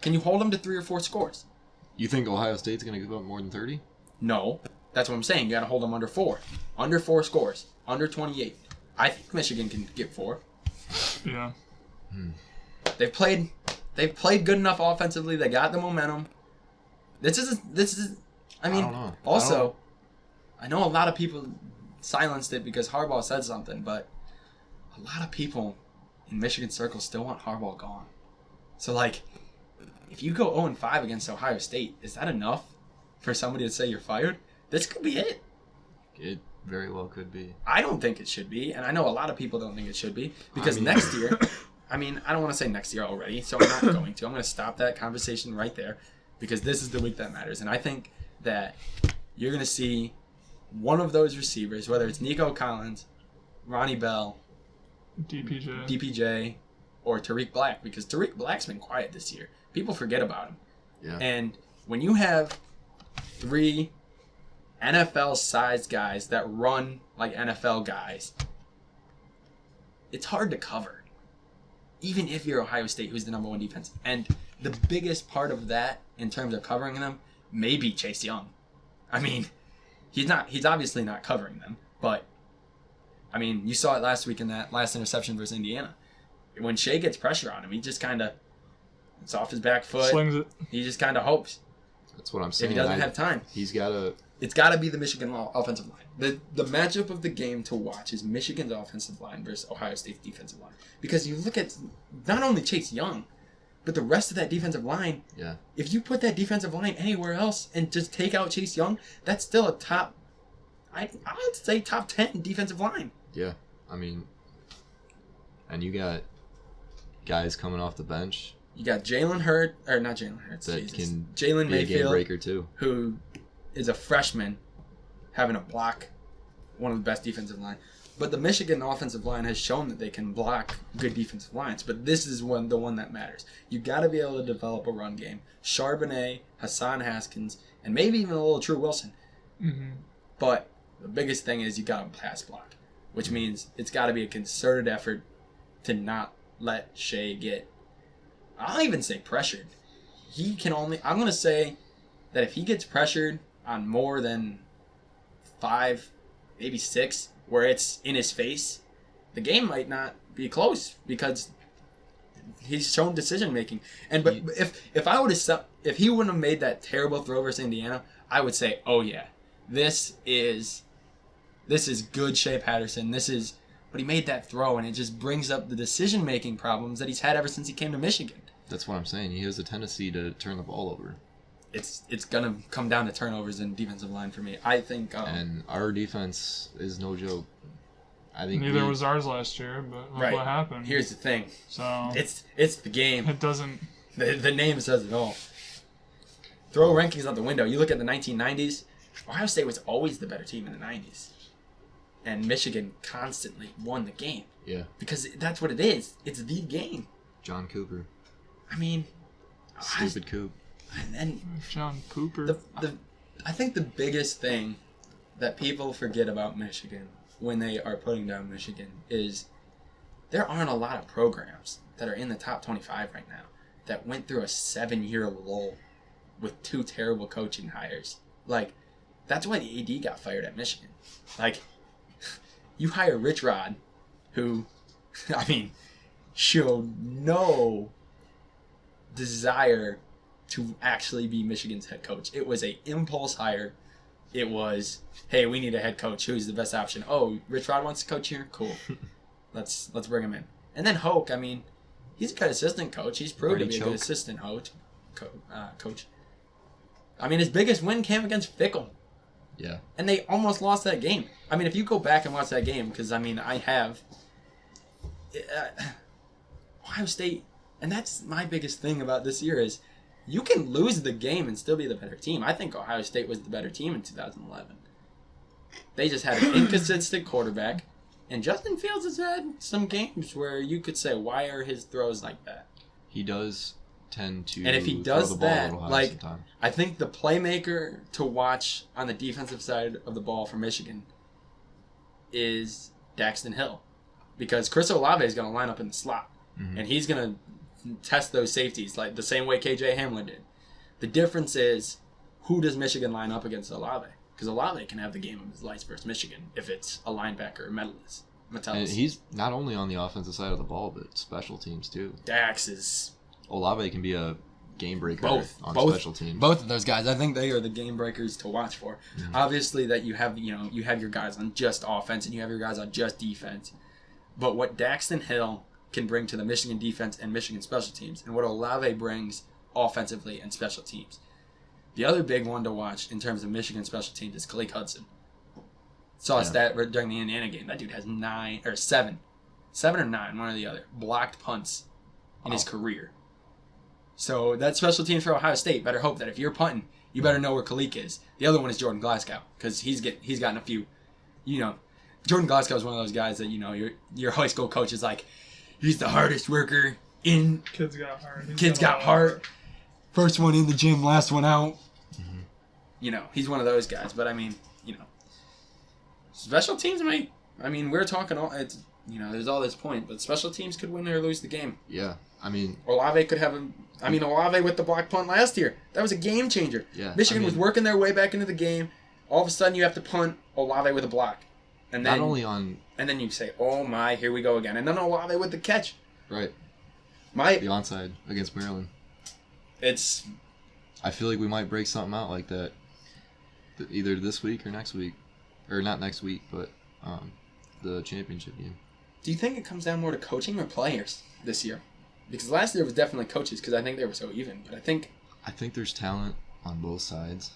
S2: can you hold them to 3 or 4 scores?
S3: You think Ohio State's going to give up more than 30?
S2: No. That's what I'm saying. You got to hold them under 4. Under 4 scores. Under 28. I think Michigan can get 4.
S4: Yeah.
S2: They've played good enough offensively. They got the momentum. This is I mean,
S3: don't know.
S2: also, I know a lot of people silenced it because Harbaugh said something, but a lot of people in Michigan circles still want Harbaugh gone. So, if you go 0-5 against Ohio State, is that enough for somebody to say you're fired? This could be it.
S3: It very well could be.
S2: I don't think it should be, and I know a lot of people don't think it should be, because
S3: I mean-
S2: next year, I don't want to say next year already, so I'm not going to. I'm going to stop that conversation right there, because this is the week that matters. And I think that you're going to see one of those receivers, whether it's Nico Collins, Ronnie Bell,
S4: DPJ.
S2: DPJ, or Tariq Black, because Tariq Black's been quiet this year. People forget about him.
S3: Yeah.
S2: And when you have 3 NFL-sized guys that run like NFL guys, it's hard to cover. Even if you're Ohio State, who's the number 1 defense. And the biggest part of that, in terms of covering them, may be Chase Young. I mean, he's obviously not covering them, but I mean, you saw it last week in that last interception versus Indiana. When Shea gets pressure on him, he just kind of, it's off his back foot.
S4: Slings it.
S2: He just kind of hopes.
S3: That's what I'm saying.
S2: If he doesn't have time.
S3: He's got to...
S2: It's got to be the Michigan offensive line. The matchup of the game to watch is Michigan's offensive line versus Ohio State's defensive line. Because you look at not only Chase Young, but the rest of that defensive line.
S3: Yeah.
S2: If you put that defensive line anywhere else and just take out Chase Young, that's still a top, I would say top 10 defensive line.
S3: Yeah. I mean, and you got guys coming off the bench.
S2: You got Jalen Hurts, or not Jalen Hurts,
S3: that can
S2: Jalen
S3: be a game
S2: Mayfield,
S3: breaker too,
S2: who is a freshman, having to block one of the best defensive line. But the Michigan offensive line has shown that they can block good defensive lines. But this is the one that matters. You got to be able to develop a run game. Charbonnet, Hassan Haskins, and maybe even a little True Wilson.
S4: Mm-hmm.
S2: But the biggest thing is you got to pass block, which means it's got to be a concerted effort to not let Shea get, I'll even say pressured. He can only, I'm going to say that if he gets pressured on more than 5, maybe 6, where it's in his face, the game might not be close because he's shown decision making. And but if I would have, if he wouldn't have made that terrible throw versus Indiana, I would say, oh yeah, this is good Shea Patterson. But he made that throw, and it just brings up the decision making problems that he's had ever since he came to Michigan.
S3: That's what I'm saying. He has a tendency to turn the ball over.
S2: It's gonna come down to turnovers and defensive line for me. I think.
S3: And our defense is no joke. I think
S4: neither was ours last year, but look what happened.
S2: Here's the thing.
S4: So
S2: it's the game.
S4: It doesn't.
S2: The name says it all. Throw rankings out the window. You look at the 1990s. Ohio State was always the better team in the 90s, and Michigan constantly won the game.
S3: Yeah.
S2: Because that's what it is. It's the game.
S3: John Cooper.
S2: I mean,
S3: stupid Coop.
S4: And John Cooper.
S2: I think the biggest thing that people forget about Michigan when they are putting down Michigan is there aren't a lot of programs that are in the top 25 right now that went through a 7-year lull with 2 terrible coaching hires. Like, that's why the AD got fired at Michigan. Like, you hire Rich Rod, who, I mean, showed no desire to actually be Michigan's head coach. It was a impulse hire. It was, hey, we need a head coach. Who's the best option? Oh, Rich Rod wants to coach here? Cool. Let's bring him in. And then Hoke, I mean, he's a good assistant coach. He's proved to be a good assistant coach. I mean, his biggest win came against Fickle.
S3: Yeah. And
S2: they almost lost that game. I mean, if you go back and watch that game, because, I mean, I have, Ohio State, and that's my biggest thing about this year is you can lose the game and still be the better team. I think Ohio State was the better team in 2011. They just had an inconsistent quarterback, and Justin Fields has had some games where you could say, why are his throws like that?
S3: He does tend to,
S2: and if he does
S3: throw the ball
S2: that,
S3: a little high
S2: like,
S3: sometimes.
S2: I think the playmaker to watch on the defensive side of the ball for Michigan is Daxton Hill, because Chris Olave is going to line up in the slot, and he's going to test those safeties like the same way KJ Hamler did. The difference is, who does Michigan line up against Olave? Because Olave can have the game of his life versus Michigan if it's a linebacker or Metellus.
S3: And he's not only on the offensive side of the ball, but special teams too.
S2: Dax is...
S3: Olave can be a game breaker on special teams.
S2: Both of those guys, I think they are the game breakers to watch for. Mm-hmm. Obviously, that you have your guys on just offense and you have your guys on just defense. But what Daxton Hill can bring to the Michigan defense and Michigan special teams, and what Olave brings offensively and special teams. The other big one to watch in terms of Michigan special teams is Khaleke Hudson. Saw a stat during the Indiana game. That dude has 7 or 9, one or the other, blocked punts in his career. So that special team for Ohio State better hope that if you're punting, you better know where Khaleke is. The other one is Jordan Glasgow, because he's gotten a few. Jordan Glasgow is one of those guys that your high school coach is like, he's the hardest worker in.
S4: Kid's got heart.
S2: Kid's got heart. First one in the gym, last one out. Mm-hmm. He's one of those guys. But I mean, special teams might. I mean, we're talking all. It's there's all this point, but special teams could win or lose the game.
S3: Yeah, I mean,
S2: Olave could have Olave with the block punt last year. That was a game changer.
S3: Yeah,
S2: Michigan was working their way back into the game. All of a sudden, you have to punt Olave with a block. And
S3: not
S2: then,
S3: only on...
S2: And then you say, oh my, here we go again. And then Olave with the catch.
S3: Right.
S2: The
S3: onside against Maryland. I feel like we might break something out like that. Either this week or next week. Or not next week, but the championship game.
S2: Do you think it comes down more to coaching or players this year? Because last year was definitely coaches, because I think they were so even. But I think
S3: there's talent on both sides.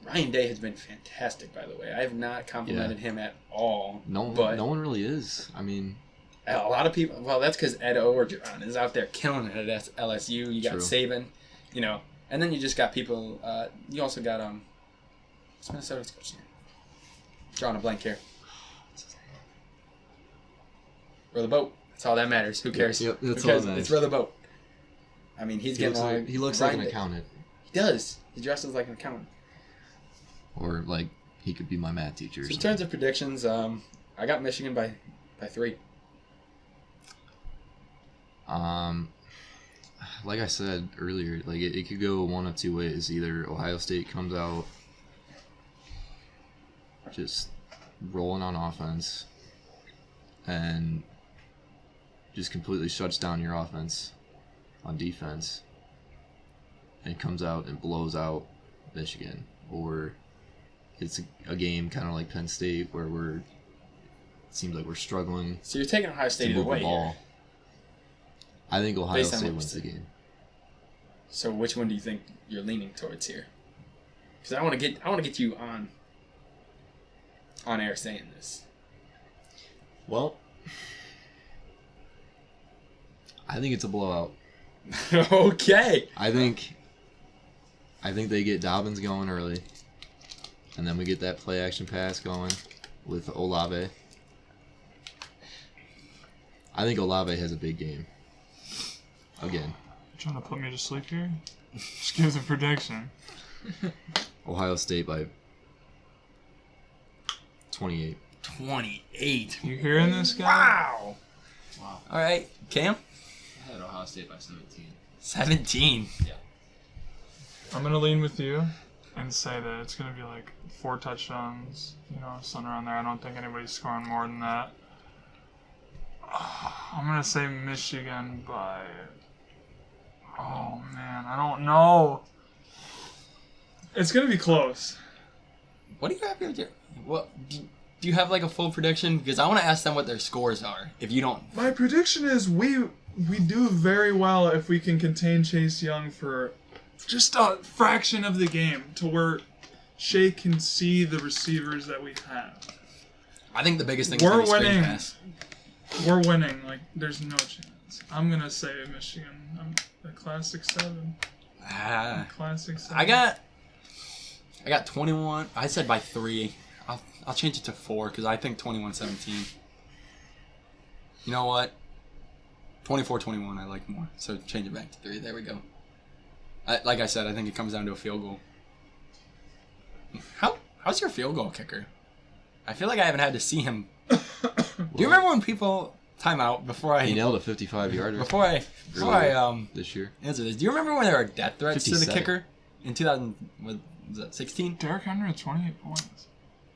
S2: Ryan Day has been fantastic, by the way. I have not complimented him at all.
S3: No one really is. I mean,
S2: a lot of people. Well, that's because Ed Orgeron is out there killing it at LSU. You got Saban, and then you just got people. You also got what's Minnesota's coach name? Drawing a blank here. Row the boat. That's all that matters. Who cares?
S3: Yep, that's
S2: Who cares?
S3: all that matters.
S2: It's row the boat. I mean, he
S3: looks like an accountant.
S2: He does. He dresses like an accountant.
S3: Or like he could be my math teacher.
S2: So in terms of predictions, I got Michigan by 3.
S3: Like I said earlier, like it could go one of two ways. Either Ohio State comes out just rolling on offense and just completely shuts down your offense on defense and comes out and blows out Michigan, or it's a game kind of like Penn State where it seems like we're struggling.
S2: So you're taking Ohio State
S3: to move
S2: away
S3: the ball.
S2: here.
S3: I think Ohio State wins the game.
S2: So which one do you think you're leaning towards here? Because I want to get you on air saying this.
S3: Well, I think it's a blowout.
S2: Okay.
S3: I think they get Dobbins going early, and then we get that play action pass going with Olave. I think Olave has a big game. Again.
S4: You trying to put me to sleep here? Just give the prediction.
S3: Ohio State by 28.
S2: 28.
S4: You hearing this guy?
S2: Wow. All right, Cam?
S1: I had Ohio State by 17.
S2: 17?
S1: Yeah.
S4: I'm going to lean with you and say that it's going to be like 4 touchdowns, something around there. I don't think anybody's scoring more than that. I'm going to say Michigan by... Oh, man, I don't know. It's going to be close.
S2: What do you have here? What do you have like a full prediction? Because I want to ask them what their scores are. If you don't,
S4: my prediction is we do very well if we can contain Chase Young for just a fraction of the game to where Shea can see the receivers that we have.
S2: I think the biggest thing
S4: we're
S2: is the screen pass.
S4: We're winning. Like there's no chance. I'm gonna say Michigan. I'm a classic 7. Classic 7.
S2: I got 21. I said by 3. I'll change it to 4 because I think 21-17. You know what? 24-21 I like more. So change it back to 3. There we go. Like I said, I think it comes down to a field goal. How's your field goal kicker? I feel like I haven't had to see him. Do you remember when people time out before I...
S3: He nailed a 55-yarder.
S2: Before I
S3: this year.
S2: Answer this. Do you remember when there were death threats
S3: 57.
S2: to the kicker in 2000? Was that 16?
S4: Derrick Henry had 28 points.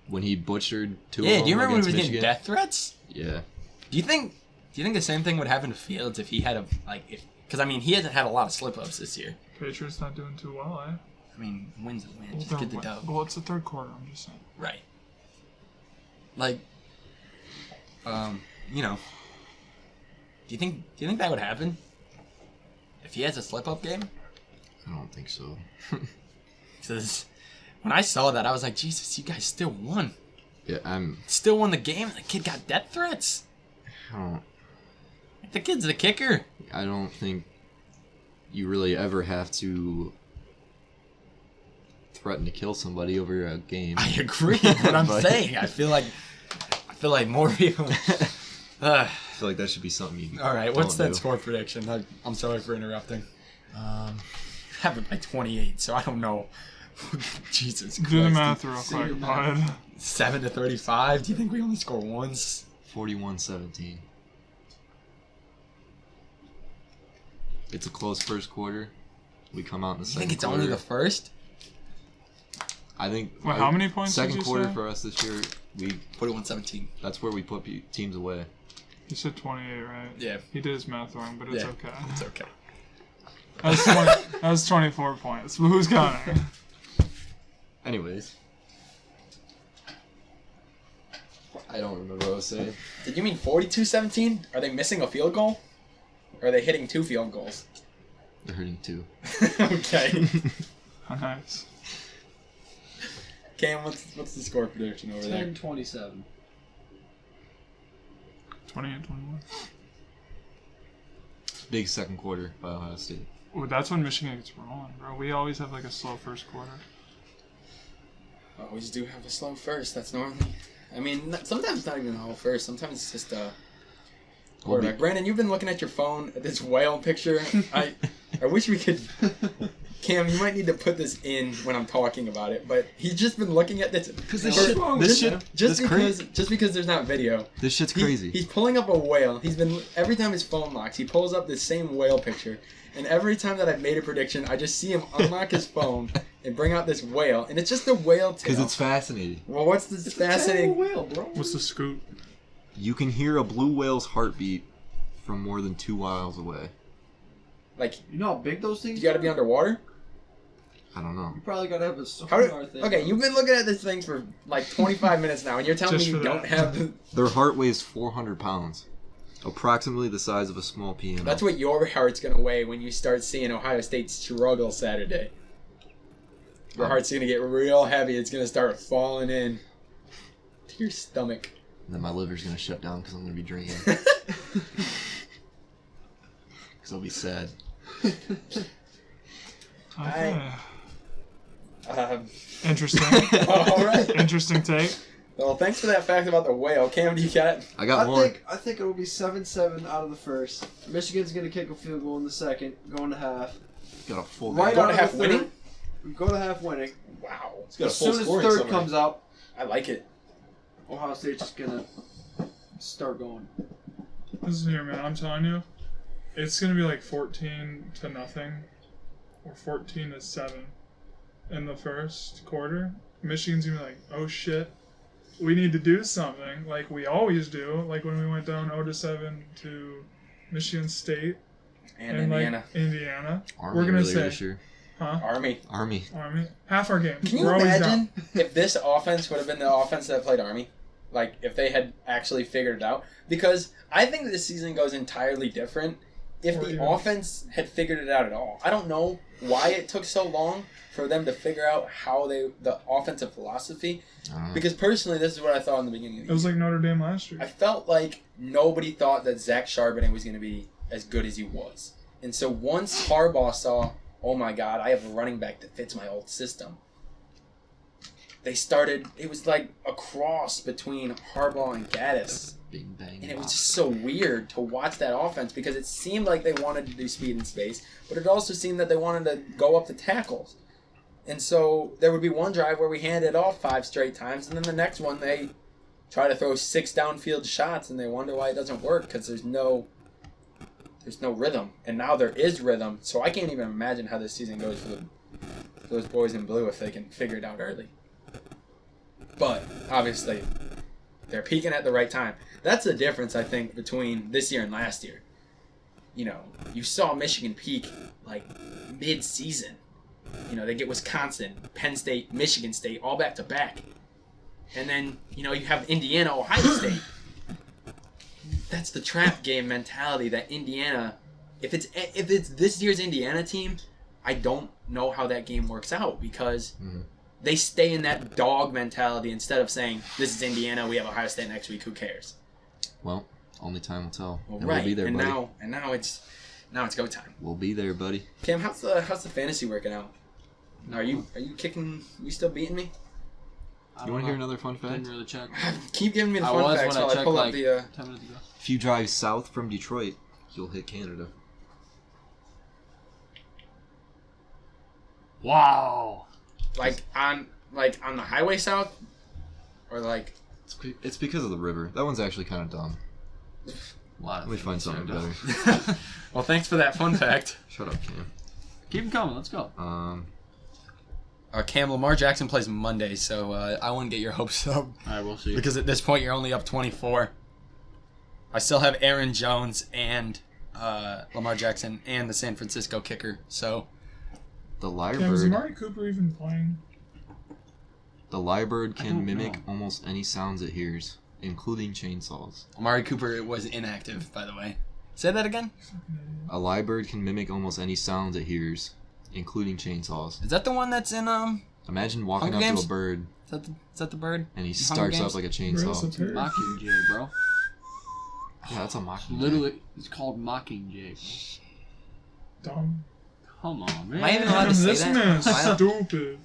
S3: When he butchered 2
S2: Yeah,
S3: of them
S2: do you remember when he was
S3: Michigan?
S2: getting death threats?
S3: Yeah.
S2: Do you think the same thing would happen to Fields if he had because I mean he hasn't had a lot of slip ups this year.
S4: Patriots not doing too well, eh?
S2: I mean, wins a win. Just get the dub.
S4: Well, it's the third quarter. I'm just saying.
S2: Right. Like, do you think that would happen if he has a slip up game?
S3: I don't think so.
S2: Because when I saw that, I was like, Jesus, you guys still won.
S3: Yeah,
S2: still won the game. The kid got death threats. The kid's the kicker.
S3: I don't think you really ever have to threaten to kill somebody over a game.
S2: I agree with what I'm saying. I feel like more people.
S3: I feel like that should be something you.
S2: All right, what's that score prediction? I'm sorry for interrupting. Have it by 28, so I don't know. Jesus Christ.
S4: Do the math real quick, bud.
S2: 7-35. Do you think we only score once?
S3: 41-17. It's a close first quarter. We come out in the second quarter.
S2: You think it's only the first?
S3: I think.
S4: Well, how many points
S3: Second
S4: did you
S3: quarter
S4: say?
S3: for us this year. We
S2: 41-17.
S3: That's where we put teams away.
S4: He said 28, right?
S2: Yeah.
S4: He did his math wrong, but it's okay.
S2: It's okay.
S4: That was 24 points. But who's counting?
S3: Anyways. I don't remember what I was saying.
S2: Did you mean 42-17? Are they missing a field goal? Or are they hitting 2 field goals?
S3: They're hitting 2.
S2: Okay.
S4: Nice.
S2: Cam, what's the score prediction over there?
S1: 10-27.
S4: 28-21.
S3: Big second quarter by Ohio State.
S4: Ooh, that's when Michigan gets rolling, bro. We always have like a slow first quarter.
S2: Always do have a slow first. That's normally... I mean, sometimes not even the whole first. Sometimes it's just quarterback. Brandon, you've been looking at your phone at this whale picture. I wish we could... Cam, you might need to put this in when I'm talking about it, but he's just been looking at this.
S3: Because just
S2: because there's not video.
S3: This shit's crazy.
S2: He's pulling up a whale. Every time his phone locks, he pulls up this same whale picture. And every time that I've made a prediction, I just see him unlock his phone and bring out this whale, and it's just a whale tail.
S3: Because it's fascinating.
S2: Well, what's this fascinating
S1: whale, bro?
S4: What's the scoop?
S3: You can hear a blue whale's heartbeat from more than 2 miles away.
S2: Like,
S1: you know how big those things
S2: you got to be underwater?
S3: I don't know.
S1: You probably got to have a sonar thing.
S2: Okay, you've been looking at this thing for like 25 minutes now, and you're telling me you don't have the...
S3: Their heart weighs 400 pounds. Approximately the size of a small piano.
S2: That's what your heart's going to weigh when you start seeing Ohio State struggle Saturday. Your heart's going to get real heavy. It's going to start falling in to your stomach.
S3: And then my liver's going to shut down because I'm going to be drinking. Because I'll be sad.
S4: Okay.
S2: Um,
S4: Interesting.
S2: All right.
S4: Interesting take.
S2: Well, thanks for that fact about the whale. Cam, do you got it?
S3: I got one.
S1: I think it will be 7-7 out of the first. Michigan's going to kick a field goal in the second, going to half.
S3: Got a full
S1: Right
S2: Going
S1: out
S2: to
S1: of
S2: half
S1: the third,
S2: winning?
S1: Go to half winning.
S2: Wow.
S1: As soon as third comes up,
S2: I like it.
S1: Ohio State's just going to start going.
S4: Listen here, man. I'm telling you, it's gonna be like 14-0 or 14-7 in the first quarter. Michigan's gonna be like, oh shit, we need to do something like we always do. Like when we went down 0-7 to Michigan State
S2: And Indiana.
S4: Like Indiana.
S3: Army
S4: We're gonna
S3: earlier
S4: say,
S3: this year.
S4: huh?
S2: Army.
S3: Army.
S4: Half our games.
S2: Can you
S4: We're always
S2: imagine
S4: down.
S2: if this offense would have been the offense that played Army? Like, if they had actually figured it out? Because I think this season goes entirely different if the offense had figured it out at all. I don't know why it took so long for them to figure out how the offensive philosophy. Because personally, this is what I thought in the beginning of the year.
S4: It was like Notre Dame last year.
S2: I felt like nobody thought that Zach Charbonnet was going to be as good as he was. And so once Harbaugh saw, oh my God, I have a running back that fits my old system, they started, it was like a cross between Harbaugh and Gaddis.
S3: Big bang.
S2: And it was just so weird to watch that offense because it seemed like they wanted to do speed and space, but it also seemed that they wanted to go up the tackles. And so there would be one drive where we handed it off 5 straight times, and then the next one they try to throw 6 downfield shots, and they wonder why it doesn't work because there's no rhythm. And now there is rhythm, so I can't even imagine how this season goes for those boys in blue if they can figure it out early. But obviously, they're peaking at the right time. That's the difference, I think, between this year and last year. You know, you saw Michigan peak like mid-season. You know, they get Wisconsin, Penn State, Michigan State, all back to back. And then, you know, you have Indiana, Ohio State. That's the trap game mentality that Indiana, if it's this year's Indiana team, I don't know how that game works out because they stay in that dog mentality instead of saying, this is Indiana, we have Ohio State next week, who cares?
S3: Well, only time will tell.
S2: Well,
S3: and
S2: right,
S3: we'll be there,
S2: and
S3: buddy.
S2: now it's go time.
S3: We'll be there, buddy.
S2: Cam, how's the fantasy working out? Are you kicking? You still beating me?
S3: You want to hear another fun fact?
S1: Didn't really check.
S2: Keep giving me the
S1: I
S2: fun
S1: was
S2: facts
S1: when I
S2: while I
S1: checked
S2: pull
S1: like
S2: up the.
S1: 10 minutes ago.
S3: If you drive south from Detroit, you'll hit Canada.
S1: Wow.
S2: Like on the highway south, or like.
S3: It's because of the river. That one's actually kind of dumb. Let me find something better.
S2: Well, thanks for that fun fact.
S3: Shut up, Cam.
S1: Keep them coming. Let's go.
S2: Cam, Lamar Jackson plays Monday, so I wouldn't get your hopes up.
S1: All right, we'll see.
S2: Because at this point, you're only up 24. I still have Aaron Jones and Lamar Jackson and the San Francisco kicker, so...
S3: The
S4: Is
S3: lyrebird,
S4: Amari Cooper even playing?
S3: the lyrebird
S1: I
S3: can
S1: don't
S3: mimic
S1: know.
S3: almost any sounds it hears, including chainsaws.
S2: Amari Cooper was inactive, by the way. Say that again?
S3: A lyrebird can mimic almost any sounds it hears, including chainsaws.
S2: Is that the one that's in,
S3: Imagine walking
S2: Hunger
S3: up
S2: Games?
S3: to a bird
S2: is that the bird?
S3: and he
S2: Hunger
S3: starts
S2: Games?
S3: up like a
S4: Where's the
S3: chainsaw.
S4: bird?
S1: Mockingjay, bro.
S3: Yeah, that's a mocking.
S1: Literally, it's called Mockingjay.
S4: Dumb.
S1: Come on, man.
S2: Am I even allowed to say
S4: This
S2: that?
S4: man's
S2: Why-
S4: stupid.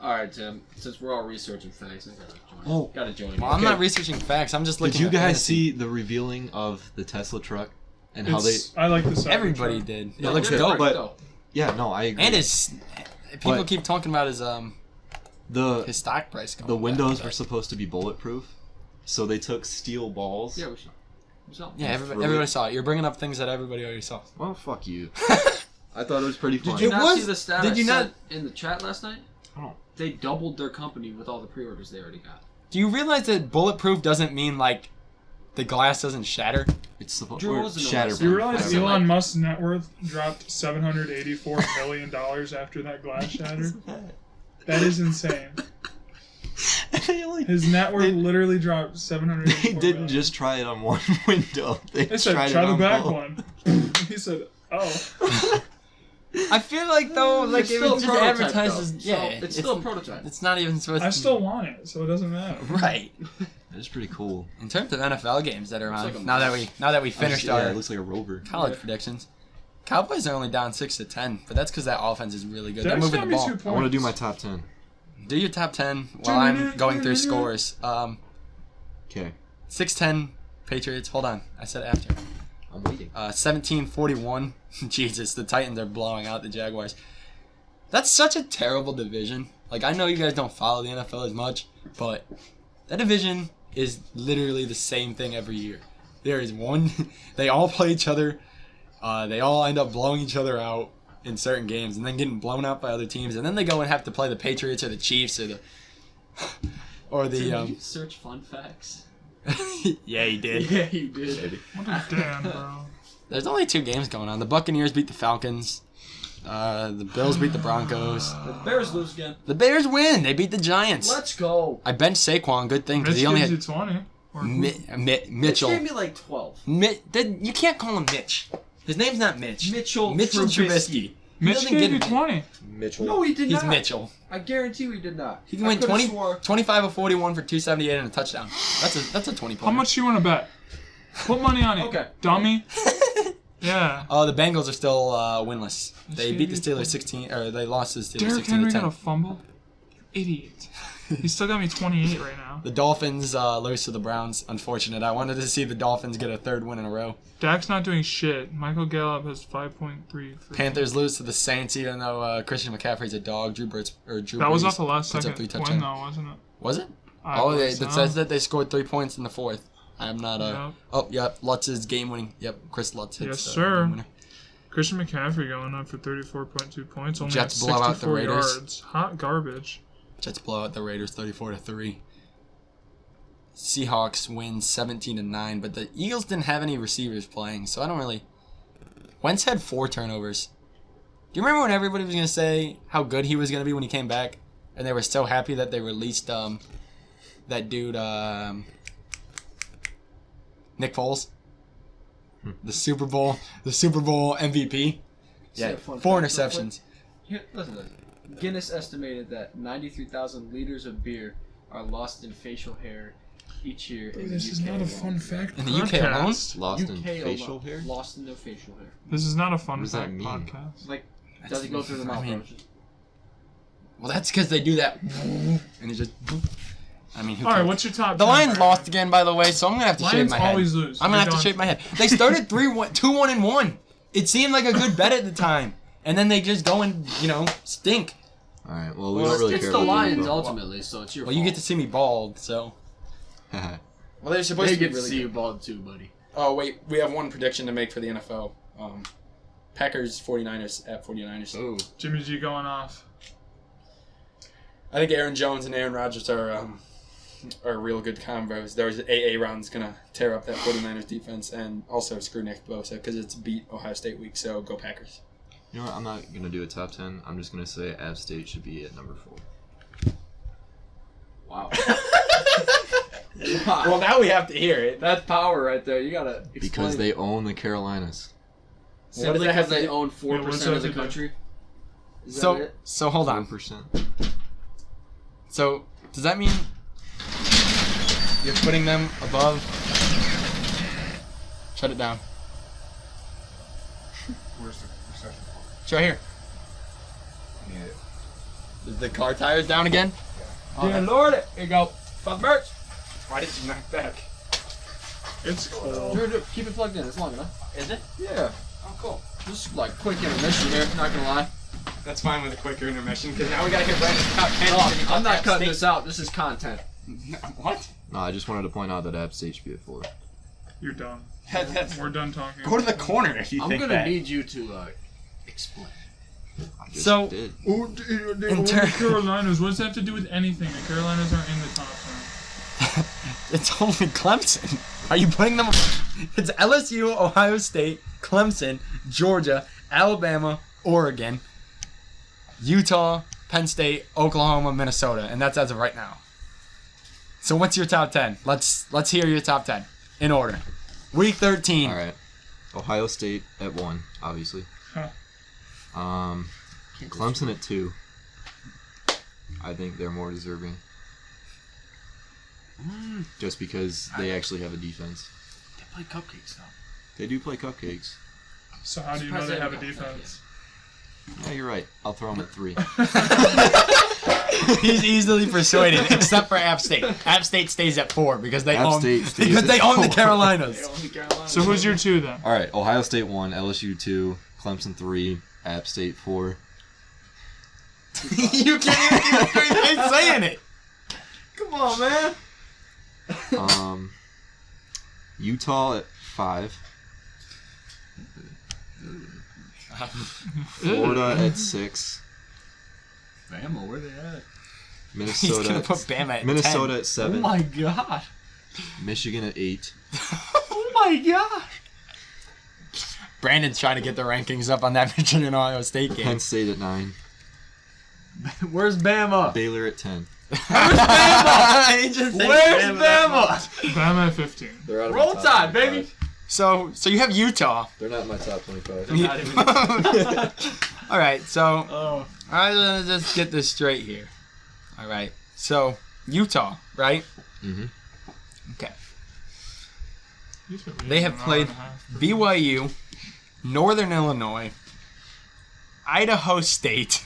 S1: All right, Tim. Since we're all researching facts, I gotta join.
S3: Oh.
S1: Gotta join.
S2: Well,
S1: you.
S2: I'm not researching facts. I'm just looking
S3: Did you
S2: at
S3: guys
S2: fantasy.
S3: see the revealing of the Tesla truck and how they?
S4: I like this.
S2: Everybody did. It
S1: No,
S2: looks
S1: you're
S2: dope.
S1: right,
S3: but-
S1: though.
S3: Yeah, no, I agree.
S2: And people
S3: But-
S2: keep talking about his
S3: the
S2: stock price going
S3: the
S2: back.
S3: windows were supposed to be bulletproof, so they took steel balls.
S1: Yeah, we saw. We saw.
S2: Yeah,
S3: threw
S2: everybody
S3: it.
S2: saw it. You're bringing up things that everybody already saw.
S3: Well, fuck you. I thought it was pretty
S1: Did
S3: funny.
S1: you
S2: It
S1: not
S2: was-
S1: see the stat
S2: did
S1: I
S2: you
S1: sent in the chat last night?
S3: Oh.
S1: They doubled their company with all the pre-orders they already got.
S2: Do you realize that bulletproof doesn't mean like the glass doesn't shatter?
S3: It's supposed
S1: Drew
S3: to
S1: Rosen
S3: shatter.
S1: knows.
S4: Do you realize
S1: Whatever.
S4: Elon Musk's net worth dropped $784 million after that glass shattered? That is insane. His net worth literally dropped $784
S3: They
S4: million.
S3: didn't just try it on one window.
S4: They said,
S3: tried
S4: try
S3: it
S4: the
S3: on
S4: back
S3: both.
S4: one. He said, oh.
S2: I feel like though, like
S1: It's
S2: it
S1: still
S2: was
S1: a
S2: just
S1: prototype,
S2: advertised.
S1: though.
S2: Yeah,
S1: So it's still a prototype.
S2: It's not even supposed to.
S4: I still want it, so it doesn't matter.
S2: right.
S3: That is pretty cool.
S2: In terms of NFL games that are on,
S1: Looks like a
S2: now that we
S3: Yeah,
S2: finished
S3: it
S2: our
S3: looks like a rover.
S2: college predictions, Cowboys are only down 6-10, but that's because that offense is really good. They're
S4: Dex
S2: moving
S4: got
S2: the
S4: me
S2: ball.
S4: 2 points.
S3: I want to do my top 10.
S2: Do your top 10 while I'm going through scores.
S3: Okay,
S2: 6-10 Patriots. Hold on, I said after.
S3: I'm waiting.
S2: 17-41. Jesus, the Titans are blowing out the Jaguars. That's such a terrible division. Like, I know you guys don't follow the NFL as much, but that division is literally the same thing every year. There is one... They all play each other. They all end up blowing each other out in certain games and then getting blown out by other teams. And then they go and have to play the Patriots or the Chiefs or the... Or
S1: Did
S2: the...
S1: you search fun facts?
S2: Yeah, he did.
S1: Yeah, you did.
S4: Damn, bro.
S2: There's only 2 games going on. The Buccaneers beat the Falcons. The Bills beat the Broncos.
S1: The Bears lose again.
S2: The Bears win. They beat the Giants.
S1: Let's go.
S2: I benched Saquon. Good thing because
S4: Mitch
S2: he only
S4: gives
S2: had
S4: you 20. Or
S1: Mitch
S2: Mitchell.
S1: gave me like 12.
S2: You can't call him Mitch. His name's not Mitch.
S1: Mitchell
S2: Trubisky.
S4: Mitch
S2: doesn't
S4: gave
S2: get
S4: you
S2: it.
S4: 20.
S3: Mitchell.
S1: No, he did
S2: He's
S1: not.
S2: Mitchell.
S1: I guarantee you he did not.
S2: He can win
S1: I could've swore.
S2: 25 of 41 for 278 and a touchdown. That's a 20 point.
S4: How much you want to bet? Put money on it.
S1: Okay.
S4: Dummy. Yeah.
S2: Oh, the Bengals are still winless. They
S4: Let's
S2: beat the
S4: see.
S2: Steelers 16, or they lost to the Steelers
S4: Derrick
S2: 16
S4: Henry
S2: to 10.
S4: got a fumble. You idiot. He still got me 28 right now.
S2: The Dolphins lose to the Browns. Unfortunate. I wanted to see the Dolphins get a 3rd win in a row.
S4: Dak's not doing shit. Michael Gallup has 5.3. for-
S2: Panthers lose to the Saints, even though Christian McCaffrey's a dog. Drew
S4: That was
S2: Brees
S4: off the last
S2: puts up
S4: second
S2: 3
S4: win,
S2: touchdowns.
S4: though, wasn't it?
S2: Was it?
S4: I
S2: Oh,
S4: believe
S2: it says that they scored 3 points in the 4th. I'm not
S4: Yep.
S2: Oh, yep. Lutz's game winning. Yep, Chris Lutz hits.
S4: Yes, sir.
S2: game winner.
S4: Christian McCaffrey going up for 34.2 points. Only
S2: Jets
S4: had
S2: blow out the
S4: 64
S2: Raiders.
S4: yards. Hot garbage.
S2: Jets blow out the Raiders 34-3. Seahawks win 17-9, but the Eagles didn't have any receivers playing, so I don't really. Wentz had 4 turnovers. Do you remember when everybody was gonna say how good he was gonna be when he came back, and they were so happy that they released that dude Nick Foles, the Super Bowl MVP. Yeah,
S1: Say a fun
S2: 4
S1: fact real quick.
S2: interceptions.
S1: Here, listen to this. Guinness estimated that 93,000 liters of beer are lost in facial hair each year in the
S4: This is
S1: UK
S4: not a
S1: alone.
S4: fun fact.
S2: In the UK alone?
S4: podcast.
S3: Lost in
S1: UK
S3: facial
S1: alone.
S3: hair?
S1: Lost in their facial hair.
S4: This is not a fun
S3: What does that
S4: fact
S3: mean?
S4: podcast.
S1: Like, does it go through the mouth?
S2: I mean,
S1: Roaches?
S2: Well, that's because they do that, and it just. I mean, who
S4: All right,
S2: cares?
S4: what's your top?
S2: The
S4: 10
S2: Lions
S4: right
S2: lost
S4: now?
S2: again, by the way, so I'm gonna have to shave
S4: Lions
S2: my head.
S4: always lose.
S2: I'm gonna
S4: You're
S2: have to
S4: done.
S2: shave my head. They started 2-1-1. It seemed like a good bet at the time, and then they just go and stink.
S3: All right. Well, we
S1: Well,
S3: don't really
S1: it's
S3: care
S1: the
S3: about
S1: Lions
S3: the
S1: ultimately, so it's your
S2: Well,
S1: fault.
S2: you get to see me bald, so.
S3: NFL.
S2: Well, they're supposed
S1: They
S2: to be
S1: get to
S2: really
S1: see you
S2: good.
S1: bald too, buddy.
S2: Oh wait, we have one prediction to make for the NFL. Packers 49ers at 49ers.
S3: Oh.
S4: Jimmy G going off.
S2: I think Aaron Jones and Aaron Rodgers are real good combos. There's AA round's gonna tear up that 49ers defense and also screw Nick Bosa because it's beat Ohio State week. So go Packers.
S3: You know what? I'm not gonna do a top 10. I'm just gonna say App State should be at number 4.
S1: Wow.
S2: Well, now we have to hear it.
S1: That's power right there. You gotta explain.
S3: Because they own the Carolinas.
S1: Simply because they own 4%
S4: what's
S1: of the
S4: that
S1: country. Is that
S5: So
S1: it?
S5: so hold on.
S3: 4%.
S5: So does that mean you're putting them above? Shut it down.
S6: Where's the recession?
S5: It's right here.
S6: Yeah.
S5: Is the car tires down again?
S1: Dear Lord, here you go.
S5: Fuck merch.
S2: Why did you knock back?
S4: It's cold.
S1: Keep it plugged in. It's long enough.
S2: Is it?
S1: Yeah.
S2: Oh, cool.
S1: Just like quick intermission here. Not gonna lie.
S2: That's fine with a quicker intermission because now we gotta hear Brandon's top 10.
S1: Oh, I'm not cutting this out. This is content.
S2: What?
S3: No, I just wanted to point out that App State should be at 4.
S4: You're done.
S2: That's,
S4: We're done talking.
S2: go to the corner if you
S1: I'm
S2: think
S1: gonna
S2: that.
S1: need you to explain.
S3: I just
S5: So-
S3: did.
S4: In Carolinas, what does that have to do with anything? The Carolinas aren't in the top 10.
S5: It's only Clemson. Are you putting them? It's LSU, Ohio State, Clemson, Georgia, Alabama, Oregon, Utah, Penn State, Oklahoma, Minnesota, and that's as of right now. So what's your top 10? Let's hear your top 10 in order. Week 13.
S3: All right. Ohio State at 1, obviously.
S4: Huh.
S3: Clemson at 2. I think they're more deserving. Just because they actually have a defense.
S1: They play cupcakes though.
S3: They do play cupcakes.
S4: So how do you know
S1: Surprised
S4: they
S1: they
S4: have a
S1: haven't got
S4: defense?
S3: Yeah, you're right. I'll throw them at 3.
S5: He's easily persuaded, except for App State. App State stays at 4 because they
S3: App
S5: own
S3: State stays
S5: because
S3: at
S5: they own the
S3: 4.
S5: Carolinas.
S4: So who's your 2 then?
S3: All right. Ohio State 1, LSU 2, Clemson 3, App State 4.
S5: You can't even get a straight face saying it.
S1: Come on, man.
S3: Utah at 5. Florida at 6.
S1: Bama, where they at?
S5: He's gonna
S3: Minnesota
S5: put Bama at
S3: Minnesota at
S1: Oh
S3: 7.
S1: my god.
S3: Michigan at 8.
S1: Oh my god.
S5: Brandon's trying to get the rankings up on that Michigan Ohio State game.
S3: Penn State at 9.
S1: Where's Bama?
S3: Baylor at 10.
S1: Where's Bama?
S4: Bama at 15.
S3: They're out of
S1: Roll
S3: my top
S1: Tide,
S3: 25.
S1: baby.
S5: So you have Utah.
S3: They're not in my top 25.
S1: Not even.
S5: All right, so
S1: Oh.
S5: let's just get this straight here. All right, so Utah, right?
S3: Mhm.
S5: Okay.
S4: He's been
S5: They have
S4: reading an
S5: played
S4: hour and a half.
S5: BYU, Northern Illinois, Idaho State,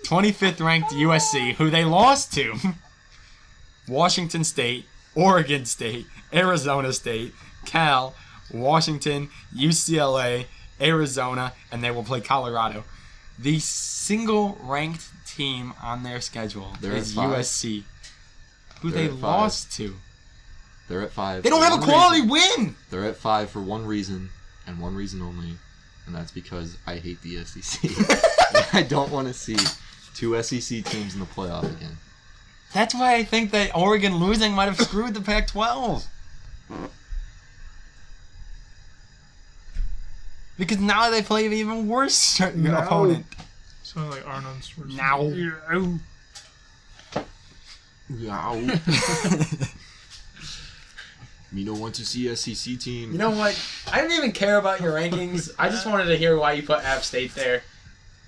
S5: 25th ranked USC, who they lost to, Washington State, Oregon State, Arizona State, Cal, Washington, UCLA, Arizona, and they will play Colorado. The single ranked team on their schedule
S3: They're
S5: is
S3: at 5.
S5: USC, who
S3: They're
S5: they
S3: at 5.
S5: lost to.
S3: They're at 5.
S5: They don't
S3: for
S5: have a
S3: one
S5: quality
S3: reason.
S5: win.
S3: They're at 5 for one reason, and one reason only, and that's because I hate the SEC. I don't want to see 2 SEC teams in the playoff again.
S5: That's why I think that Oregon losing might have screwed the Pac-12. Because now they play an even worse opponent.
S4: Sounds like Arnold Schwarzenegger.
S5: Now.
S3: Me don't want to see SEC team.
S5: You know what? I didn't even care about your rankings. I just wanted to hear why you put App State there.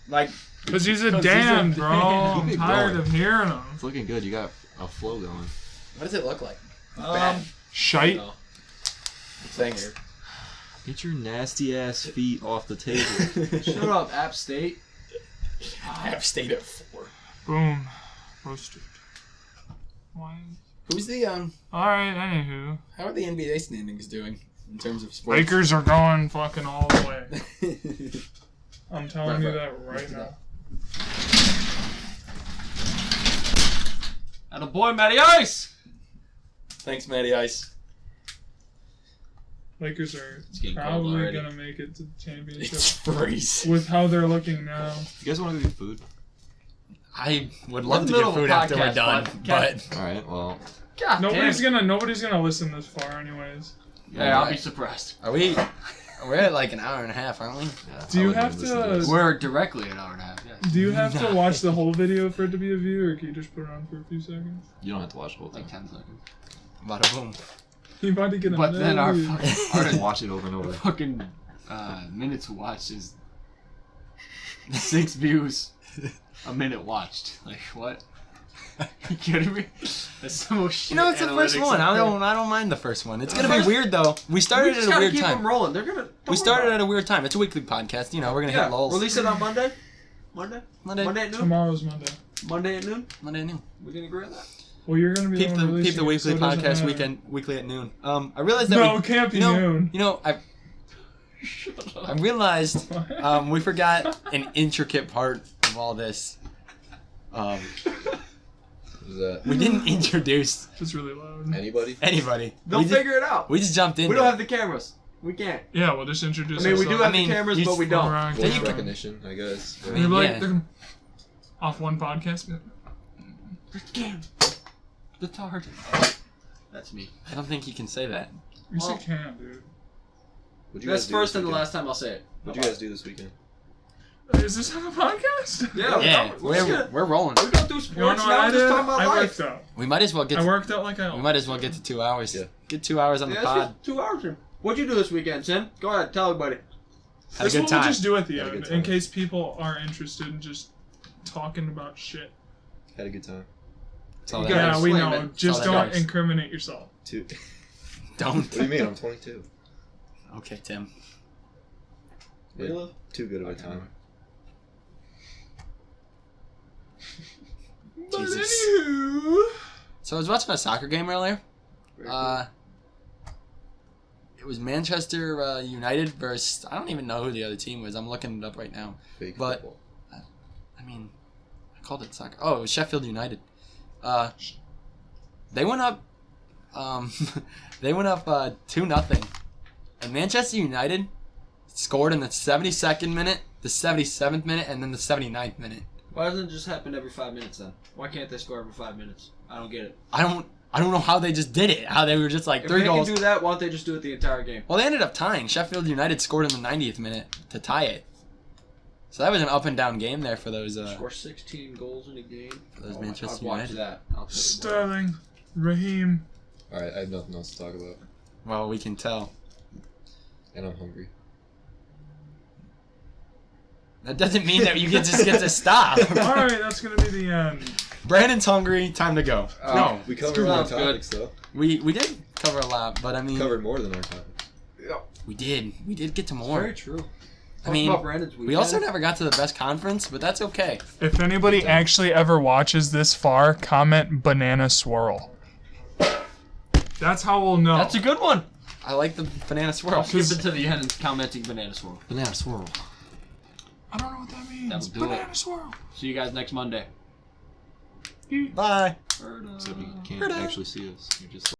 S5: Like,
S4: Because he's a
S1: 'Cause he's a
S4: damn, bro.
S1: damn.
S4: I'm
S3: Keep it
S4: tired
S3: going.
S4: of hearing him.
S3: It's looking good. You got a flow going.
S5: what does it look like?
S4: Shite.
S1: No.
S2: Thanks.
S3: Get your nasty ass feet off the table.
S1: Shut up, App State.
S5: App State at 4.
S4: Boom. Roasted. Why?
S2: Who's the
S4: Alright, anywho.
S2: How are the NBA standings doing in terms of sports?
S4: Lakers are going fucking all the way. I'm telling you that right now.
S1: And a boy, Matty Ice.
S2: Thanks, Matty Ice.
S4: Lakers are
S1: getting cold
S4: probably
S1: already.
S4: gonna make it to the championship
S2: It's freeze.
S4: with how they're looking now.
S3: You guys want to go get food?
S5: I would love to
S1: middle
S5: get
S1: of a
S5: food after we're
S1: podcast,
S5: done,
S1: bud.
S5: but
S3: All right. Well,
S1: God
S4: Nobody's
S1: damn.
S4: gonna listen this far, anyways.
S1: Yeah, I'll be surprised.
S5: are we? We're at like an hour and a half, aren't we?
S3: yeah,
S4: Do
S3: I
S4: you
S3: wouldn't
S4: have
S3: even listen
S4: to-
S3: this.
S1: We're directly an hour and a half. Yes.
S4: Do you have to
S5: Nah.
S4: watch the whole video for it to be a view, or can you just put it on for a few seconds?
S3: You don't have to watch the whole thing.
S1: Like 10 seconds.
S5: Bada boom.
S4: You about to get a
S1: But then our
S4: million.
S3: Just watch it over and over.
S1: fucking minutes watched is 6 views a minute watched. Like what? You kidding me? That's the most shit.
S5: You know, it's the first
S1: analytics
S5: one.
S1: I've heard.
S5: I don't mind the first one. It's gonna
S1: First-
S5: be weird though. We
S1: We
S5: started
S1: just
S5: at a
S1: gotta
S5: weird
S1: keep
S5: time.
S1: them rolling. They're gonna.
S5: We started at a weird time. It's a weekly podcast. You know, we're gonna hit lulls.
S1: Release it on Monday. Monday.
S5: Monday.
S1: Monday at noon.
S4: Tomorrow's Monday.
S1: Monday at noon.
S5: Monday at noon.
S1: We can agree on that.
S4: Well, you're gonna be
S5: Peep
S4: the one
S5: the
S4: releasing it,
S5: weekly
S4: so it doesn't
S5: podcast
S4: matter.
S5: weekly at noon. I realized that
S4: No,
S5: we,
S4: it can't be
S5: you know,
S4: noon.
S5: You know, I realized we forgot an intricate part of all this.
S3: What is that?
S5: We didn't introduce
S4: It's really loud.
S3: Anybody?
S5: anybody.
S1: They'll
S5: we
S1: figure it out.
S5: We just jumped in.
S1: We don't have the cameras. We can't.
S4: Yeah, we'll just introduce.
S1: I mean, we do
S4: ourselves.
S1: have
S5: I mean,
S1: the cameras,
S5: you
S1: but we
S5: just
S1: don't.
S4: around
S3: Voice
S4: camera.
S3: recognition, I guess.
S5: I
S4: And
S5: mean,
S4: you'll be like,
S5: yeah.
S4: they're off one podcast.
S1: The tard. That's me.
S5: I don't think you can say that.
S4: You
S1: Well,
S4: can, dude.
S3: What'd you
S1: That's
S3: guys do
S1: first
S3: this
S1: and the
S3: weekend?
S1: last time I'll say it.
S3: What'd you guys do this weekend?
S4: Is this on a podcast?
S1: Yeah.
S5: Yeah,
S1: we're
S5: we're rolling.
S1: We go through
S4: You wanna
S1: sports
S4: know
S1: now.
S4: what I
S1: We're just
S4: did?
S1: talking about
S4: I
S1: life.
S4: worked out.
S5: We might as well get.
S4: I worked out like I
S5: We
S4: always.
S5: might as well get to 2 hours.
S3: Yeah.
S5: Get 2 hours on
S1: Yeah,
S5: the
S1: let's
S5: pod.
S1: get 2 hours in. What'd you do this weekend, Tim? Go ahead, tell everybody.
S5: Had a
S4: This is
S5: good
S4: what we'll
S5: time.
S4: just do at the
S3: Had a
S4: end,
S3: good
S4: in
S3: time.
S4: case people are interested in just talking about shit.
S3: Had a good time.
S5: That's all
S1: You
S5: that
S1: gotta
S4: Yeah,
S5: matters.
S4: we
S1: explain
S4: know.
S1: it.
S4: Just
S5: That's all that
S4: don't
S5: matters.
S4: incriminate yourself.
S3: Two.
S5: Don't.
S3: What do you mean? I'm 22.
S5: Okay, Tim.
S3: Yeah,
S1: Really?
S3: too good of a time.
S4: But
S5: Jesus.
S4: anywho,
S5: So I was watching a soccer game earlier.
S1: Very cool.
S5: It was Manchester United versus I don't even know who the other team was. I'm looking it up right now.
S3: Fake
S5: But-
S3: football.
S5: I mean, I called it soccer. Oh, it was Sheffield United. They went up. They went up 2-0, and Manchester United scored in the 72nd minute, the 77th minute, and then the 79th minute.
S1: Why doesn't it just happen every 5 minutes then? Why can't they score every 5 minutes? I don't get it.
S5: I don't know how they just did it. How they were just like
S1: If
S5: 3
S1: they
S5: goals.
S1: can do that, why don't they just do it the entire game?
S5: Well, they ended up tying. Sheffield United scored in the 90th minute to tie it. So that was an up and down game there for those
S1: Score 16 goals in a game.
S5: those
S1: I'd
S5: Manchester
S1: watch
S5: United.
S1: that. I'll tell you what.
S4: Sterling, Raheem.
S3: Alright, I have nothing else to talk about.
S5: Well, we can tell.
S3: And I'm hungry.
S5: That doesn't mean that you just get to stop.
S4: All right, that's gonna be the end.
S5: Brandon's hungry. Time to go. No,
S3: We covered our
S1: Sounds good.
S3: topics, though.
S5: we did cover a lot, but I mean,
S3: Covered more than our topics.
S5: we did get to
S1: Very
S5: more.
S1: true.
S5: I mean,
S1: about Brandon's
S5: we also
S1: weekend.
S5: never got to the best conference, but that's okay.
S4: If anybody actually ever watches this far, comment banana swirl. That's how we'll know.
S1: That's a good one.
S5: I like the banana swirl.
S1: Skip it to the end and commenting banana swirl.
S5: Banana swirl.
S4: I don't know what that means.
S1: That'll do
S4: banana
S1: it.
S4: swirl.
S1: See you guys next Monday.
S5: Bye.
S1: Ferda.
S3: Except you can't actually see us. You're just